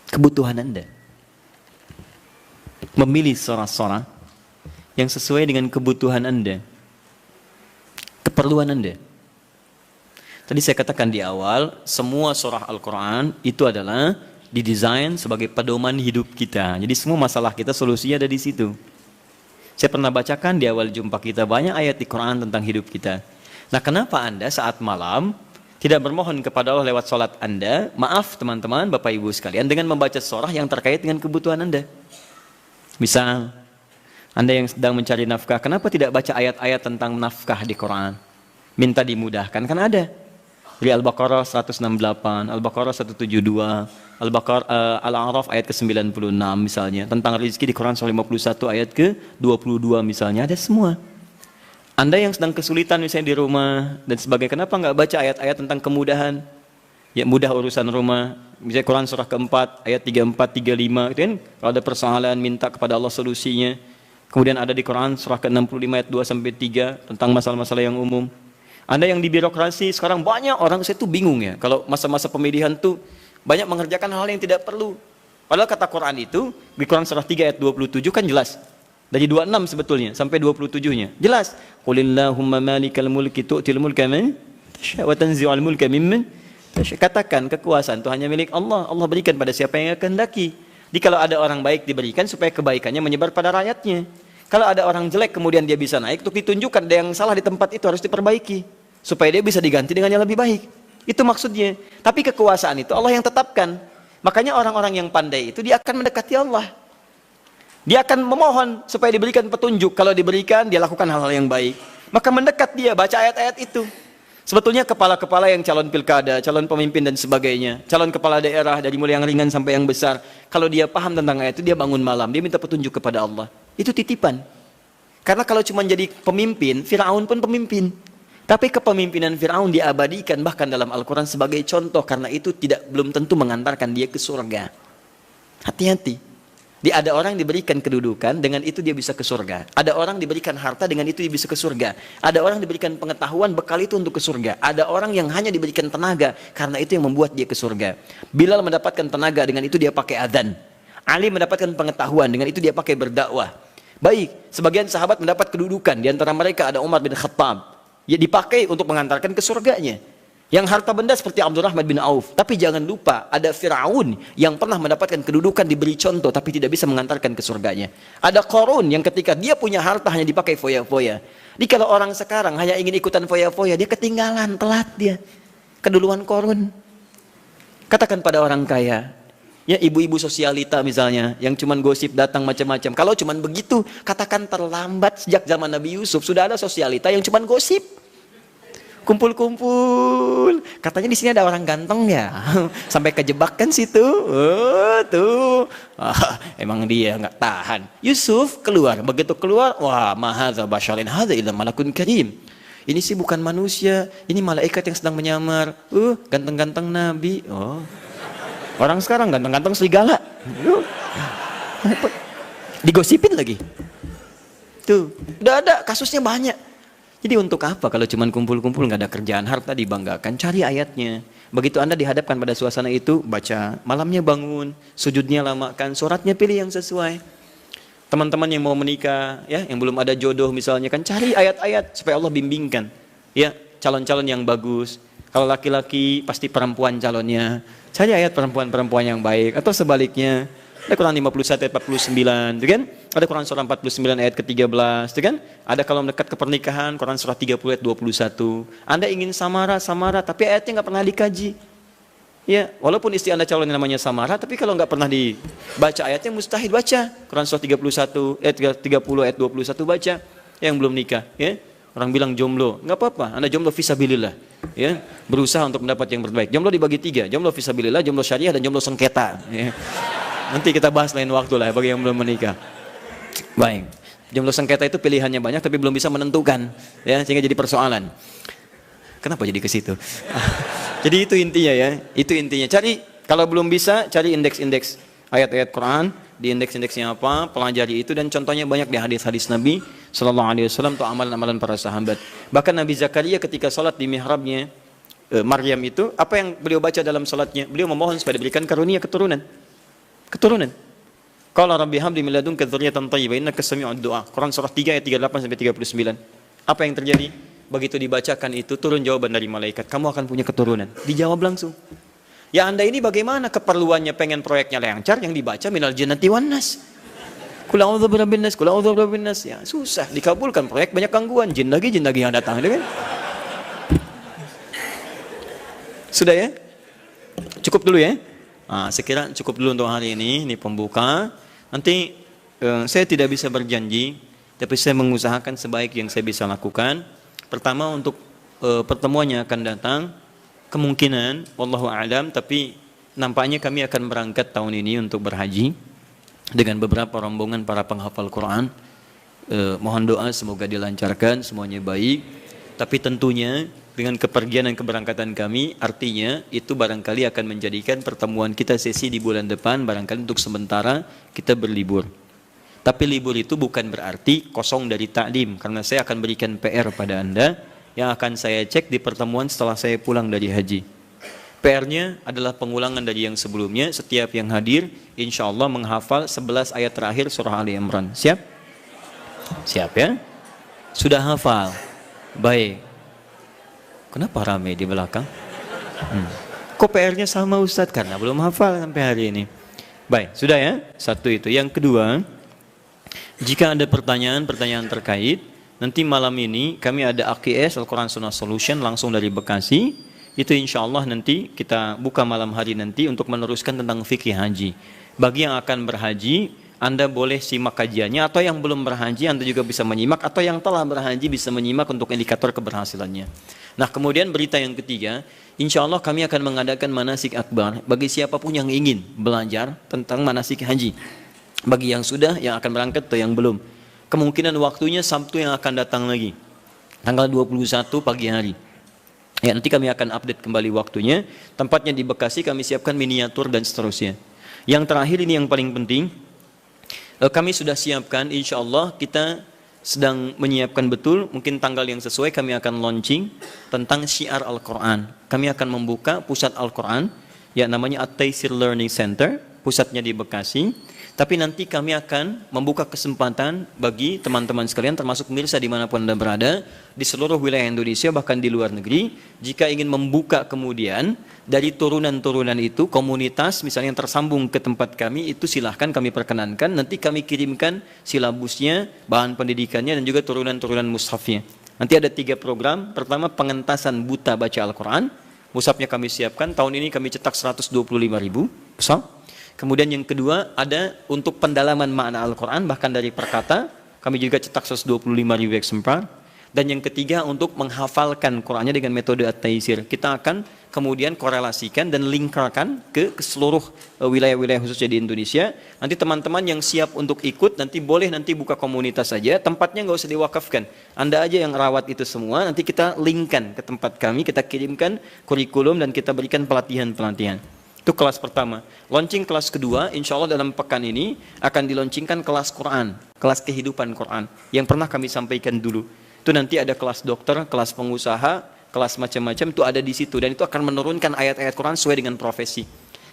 kebutuhan Anda. Memilih surah-surah yang sesuai dengan kebutuhan Anda, keperluan Anda. Tadi saya katakan di awal, semua surah Al-Quran itu adalah didesain sebagai pedoman hidup kita. Jadi semua masalah kita solusinya ada di situ. Saya pernah bacakan di awal jumpa kita banyak ayat di Quran tentang hidup kita. Nah, kenapa Anda saat malam tidak bermohon kepada Allah lewat sholat Anda? Maaf teman-teman, Bapak Ibu sekalian, dengan membaca surah yang terkait dengan kebutuhan Anda. Misal, Anda yang sedang mencari nafkah, kenapa tidak baca ayat-ayat tentang nafkah di Quran? Minta dimudahkan, kan ada. Di Al-Baqarah 168, Al-Baqarah 172, Al-A'raf ayat ke-96 misalnya. Tentang rezeki di Quran surah 51 ayat ke-22 misalnya. Ada semua. Anda yang sedang kesulitan misalnya di rumah dan sebagainya, kenapa nggak baca ayat-ayat tentang kemudahan? ya mudah urusan rumah. Misalnya Quran surah keempat, ayat 34, 35, gitu kan? Kalau ada persoalan, minta kepada Allah solusinya. Kemudian ada di Quran surah ke-65 ayat 2 sampai 3 tentang masalah-masalah yang umum. Anda yang di birokrasi, sekarang banyak orang saya tuh bingung ya. Kalau masa-masa pemilihan tuh banyak mengerjakan hal yang tidak perlu. Padahal kata Quran itu, di Quran surah 3 ayat 27 kan jelas. Dari 26 sebetulnya, sampai 27-nya. Jelas. Qulillahumma malikal mulki tu'til mulka man tasha' wa tanzi'ul mulka mimman tasha'. Katakan kekuasaan itu hanya milik Allah. Allah berikan pada siapa yang kehendaki. Jadi kalau ada orang baik diberikan supaya kebaikannya menyebar pada rakyatnya. Kalau ada orang jelek kemudian dia bisa naik, untuk ditunjukkan ada yang salah di tempat itu harus diperbaiki. Supaya dia bisa diganti dengan yang lebih baik. Itu maksudnya. Tapi kekuasaan itu Allah yang tetapkan. Makanya orang-orang yang pandai itu dia akan mendekati Allah. Dia akan memohon supaya diberikan petunjuk. Kalau diberikan, dia lakukan hal-hal yang baik. Maka mendekat dia, baca ayat-ayat itu. Sebetulnya kepala-kepala yang calon pilkada, calon pemimpin dan sebagainya, calon kepala daerah dari mulai yang ringan sampai yang besar, kalau dia paham tentang ayat itu, dia bangun malam, dia minta petunjuk kepada Allah. Itu titipan. Karena kalau cuma jadi pemimpin, Fir'aun pun pemimpin. Tapi kepemimpinan Fir'aun diabadikan bahkan dalam Al-Quran sebagai contoh, karena itu belum tentu mengantarkan dia ke surga. Hati-hati. Ada orang diberikan kedudukan, dengan itu dia bisa ke surga. Ada orang diberikan harta, dengan itu dia bisa ke surga. Ada orang diberikan pengetahuan, bekal itu untuk ke surga. Ada orang yang hanya diberikan tenaga, karena itu yang membuat dia ke surga. Bilal mendapatkan tenaga, dengan itu dia pakai adzan. Ali mendapatkan pengetahuan, dengan itu dia pakai berdakwah. Baik, sebagian sahabat mendapat kedudukan, di antara mereka ada Umar bin Khattab. Ya dipakai untuk mengantarkan ke surganya. Yang harta benda seperti Abdurrahman bin Auf. Tapi jangan lupa, ada Fir'aun yang pernah mendapatkan kedudukan, diberi contoh, tapi tidak bisa mengantarkan ke surganya. Ada Qarun yang ketika dia punya harta hanya dipakai foya-foya. Jadi kalau orang sekarang hanya ingin ikutan foya-foya, dia ketinggalan, telat dia. Keduluan Qarun. Katakan pada orang kaya, ya ibu-ibu sosialita misalnya, yang cuman gosip datang macam-macam. Kalau cuman begitu, katakan terlambat. Sejak zaman Nabi Yusuf sudah ada sosialita yang cuman gosip. Kumpul-kumpul, katanya di sini ada orang ganteng ya, sampai kejebak kan situ. Oh tuh, emang dia nggak tahan. Yusuf keluar, begitu keluar, wah mahadza basyarin hadza illa malakun karim. Ini sih bukan manusia, ini malaikat yang sedang menyamar. Ganteng-ganteng Nabi. Oh, orang sekarang ganteng-ganteng serigala. Digosipin lagi. Tuh, udah ada kasusnya banyak. Jadi untuk apa kalau cuma kumpul-kumpul nggak ada kerjaan, harta dibanggakan, cari ayatnya. Begitu Anda dihadapkan pada suasana itu, baca, malamnya bangun, sujudnya lamakan, sholatnya pilih yang sesuai. Teman-teman yang mau menikah, ya, yang belum ada jodoh misalnya, kan cari ayat-ayat supaya Allah bimbingkan. Ya, calon-calon yang bagus. Kalau laki-laki pasti perempuan calonnya. Cari ayat perempuan-perempuan yang baik, atau sebaliknya. Ada Quran 51 ayat 49, gitu kan? Ada Quran surah 49 ayat ke-13, gitu kan? Ada kalau mendekat ke pernikahan, Quran surah 30 ayat 21. Anda ingin samara, tapi ayatnya nggak pernah dikaji. Ya, walaupun istri Anda calon yang namanya samara, tapi kalau nggak pernah dibaca ayatnya, mustahil baca. Quran surah 31 ayat 30 ayat 21 baca. Yang belum nikah, ya. Orang bilang jomblo, nggak apa-apa. Anda jomblo fisabilillah, ya. Berusaha untuk mendapat yang terbaik. Jomblo dibagi 3, jomblo fisabilillah, jomblo syariah, dan jomblo sengketa. Ya. Nanti kita bahas lain waktu lah bagi yang belum menikah. Baik, jomblo sengketa itu pilihannya banyak tapi belum bisa menentukan, ya, sehingga jadi persoalan. Kenapa jadi ke situ? Jadi itu intinya ya, itu intinya. Cari, kalau belum bisa, cari indeks-indeks ayat-ayat Quran, di indeks-indeksnya apa, pelajari itu, dan contohnya banyak di hadis-hadis Nabi Sallallahu Alaihi Wasallam atau amalan-amalan para sahabat. Bahkan Nabi Zakaria ketika salat di mihrabnya Maryam itu, apa yang beliau baca dalam salatnya? Beliau memohon supaya diberikan karunia keturunan. Qala rabbi habli min ladunka dzurriyyatan thayyibah innaka sami'ud du'a. Quran surah 3 ayat 38 sampai 39. Apa yang terjadi? Begitu dibacakan itu turun jawaban dari malaikat, kamu akan punya keturunan. Dijawab langsung. Ya Anda ini bagaimana keperluannya pengen proyeknya lancar, yang dibaca minal jannati wan nas. Qul a'udzu birabbin nas, qul a'udzu birabbin nas. Ya susah dikabulkan, proyek banyak gangguan, jin lagi yang datang, kan? Sudah ya? Cukup dulu ya? Saya kira cukup dulu untuk hari ini pembuka. Nanti saya tidak bisa berjanji, tapi saya mengusahakan sebaik yang saya bisa lakukan. Pertama, untuk pertemuan yang akan datang, kemungkinan, wallahu a'lam, tapi nampaknya kami akan berangkat tahun ini untuk berhaji dengan beberapa rombongan para penghafal Quran. Mohon doa semoga dilancarkan, semuanya baik. Tapi tentunya dengan kepergian dan keberangkatan kami, artinya itu barangkali akan menjadikan pertemuan kita sesi di bulan depan, barangkali untuk sementara kita berlibur. Tapi libur itu bukan berarti kosong dari taklim, karena saya akan berikan PR pada Anda yang akan saya cek di pertemuan setelah saya pulang dari haji. PR-nya adalah pengulangan dari yang sebelumnya. Setiap yang hadir, insya Allah menghafal 11 ayat terakhir surah Ali Imran. Siap? Siap ya? Sudah hafal? Baik. Kenapa ramai di belakang? Kok PR-nya sama Ustadz? Karena belum hafal sampai hari ini. Baik, sudah ya? Satu itu. Yang kedua, jika ada pertanyaan terkait, nanti malam ini kami ada AQS Al-Quran Sunnah Solution langsung dari Bekasi. Itu insya Allah nanti kita buka malam hari nanti untuk meneruskan tentang fikih haji. Bagi yang akan berhaji, Anda boleh simak kajiannya, atau yang belum berhaji Anda juga bisa menyimak, atau yang telah berhaji bisa menyimak untuk indikator keberhasilannya. Nah, kemudian berita yang ketiga, insya Allah kami akan mengadakan manasik akbar bagi siapapun yang ingin belajar tentang manasik haji. Bagi yang sudah, yang akan berangkat atau yang belum. Kemungkinan waktunya Sabtu yang akan datang lagi, tanggal 21 pagi hari. Ya, nanti kami akan update kembali waktunya. Tempatnya di Bekasi, kami siapkan miniatur dan seterusnya. Yang terakhir ini yang paling penting, kami sudah siapkan, insya Allah kita sedang menyiapkan betul, mungkin tanggal yang sesuai kami akan launching tentang syiar Al-Quran. Kami akan membuka pusat Al-Quran, ya namanya At-Taisir Learning Center, pusatnya di Bekasi. Tapi nanti kami akan membuka kesempatan bagi teman-teman sekalian, termasuk pemirsa dimanapun Anda berada, di seluruh wilayah Indonesia, bahkan di luar negeri, jika ingin membuka kemudian dari turunan-turunan itu, komunitas misalnya yang tersambung ke tempat kami, itu silahkan kami perkenankan, nanti kami kirimkan silabusnya, bahan pendidikannya, dan juga turunan-turunan mushafnya. Nanti ada 3 program, pertama pengentasan buta baca Al-Quran, mushafnya kami siapkan, tahun ini kami cetak 125.000, besar. Kemudian yang kedua ada untuk pendalaman makna Al-Quran, bahkan dari perkata, kami juga cetak 125.000 eksemplar. Dan yang ketiga untuk menghafalkan Qurannya dengan metode At-Taisir. Kita akan kemudian korelasikan dan lingkarkan ke seluruh wilayah-wilayah khususnya di Indonesia. Nanti teman-teman yang siap untuk ikut, nanti boleh nanti buka komunitas saja, tempatnya nggak usah diwakafkan. Anda aja yang rawat itu semua, nanti kita linkkan ke tempat kami, kita kirimkan kurikulum dan kita berikan pelatihan-pelatihan. Itu kelas pertama. Launching kelas kedua, insya Allah dalam pekan ini akan dilaunchingkan kelas Quran, kelas kehidupan Quran, yang pernah kami sampaikan dulu. Itu nanti ada kelas dokter, kelas pengusaha, kelas macam-macam, itu ada di situ. Dan itu akan menurunkan ayat-ayat Quran sesuai dengan profesi.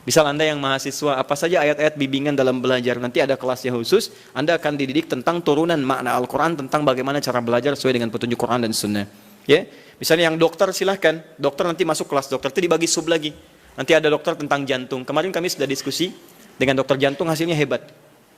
Misal Anda yang mahasiswa, apa saja ayat-ayat bimbingan dalam belajar, nanti ada kelasnya khusus, Anda akan dididik tentang turunan makna Al-Quran, tentang bagaimana cara belajar sesuai dengan petunjuk Quran dan Sunnah. Ya, misalnya yang dokter silahkan, dokter nanti masuk kelas dokter, itu dibagi sub lagi. Nanti ada dokter tentang jantung. Kemarin kami sudah diskusi dengan dokter jantung, hasilnya hebat.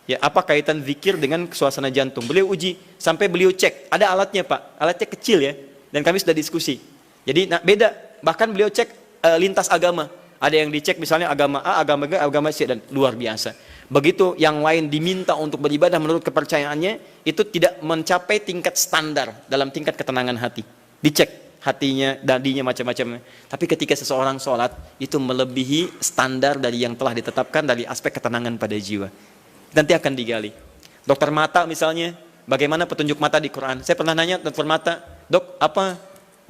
Ya, apa kaitan zikir dengan suasana jantung? Beliau uji sampai beliau cek. Ada alatnya, Pak. Alatnya kecil ya. Dan kami sudah diskusi. Jadi beda. Bahkan beliau cek lintas agama. Ada yang dicek misalnya agama A, agama B, agama C, dan luar biasa. Begitu yang lain diminta untuk beribadah menurut kepercayaannya, itu tidak mencapai tingkat standar dalam tingkat ketenangan hati. Dicek hatinya, dadinya, macam-macam. Tapi ketika seseorang sholat, itu melebihi standar dari yang telah ditetapkan dari aspek ketenangan pada jiwa. Nanti akan digali. Dokter mata misalnya, bagaimana petunjuk mata di Quran? Saya pernah nanya dokter mata, dok, apa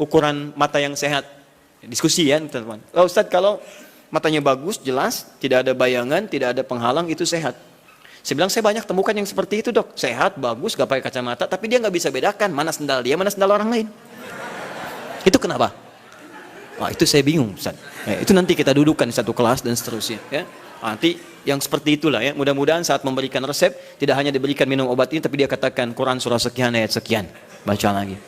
ukuran mata yang sehat? Diskusi ya, teman-teman. Oh, Ustadz, kalau matanya bagus, jelas, tidak ada bayangan, tidak ada penghalang, itu sehat. Saya bilang, saya banyak temukan yang seperti itu, dok. Sehat, bagus, gak pakai kacamata, tapi dia gak bisa bedakan mana sendal dia, mana sendal orang lain. Itu kenapa? Wah, itu saya bingung, Ustaz. Ya, itu nanti kita dudukkan di satu kelas dan seterusnya. Ya. Nanti yang seperti itulah ya. Mudah-mudahan saat memberikan resep tidak hanya diberikan minum obat ini, tapi dia katakan Quran surah sekian ayat sekian. Baca lagi.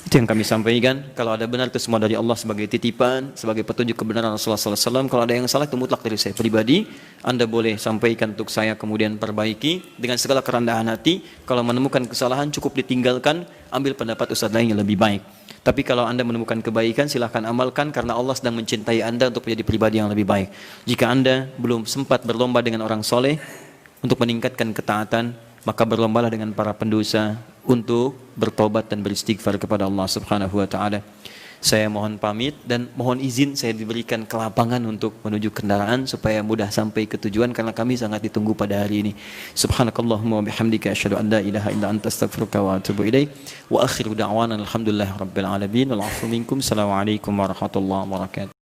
Itu yang kami sampaikan. Kalau ada benar itu semua dari Allah sebagai titipan, sebagai petunjuk kebenaran Rasulullah SAW. Kalau ada yang salah itu mutlak dari saya pribadi. Anda boleh sampaikan untuk saya kemudian perbaiki dengan segala kerendahan hati. Kalau menemukan kesalahan cukup ditinggalkan, ambil pendapat ustaz lain yang lebih baik. Tapi kalau Anda menemukan kebaikan, silahkan amalkan karena Allah sedang mencintai Anda untuk menjadi pribadi yang lebih baik. Jika Anda belum sempat berlomba dengan orang soleh untuk meningkatkan ketaatan, maka berlombalah dengan para pendosa untuk bertobat dan beristighfar kepada Allah Subhanahu wa taala. Saya mohon pamit dan mohon izin saya diberikan kelapangan untuk menuju kendaraan supaya mudah sampai ke tujuan karena kami sangat ditunggu pada hari ini. Subhanakallahumma wa bihamdika asyhadu an la ilaha illa anta astaghfiruka wa atubu ilaik. Wa akhiru da'wana alhamdulillahirabbil alamin wal 'afwu minkum. Assalamualaikum warahmatullahi wabarakatuh.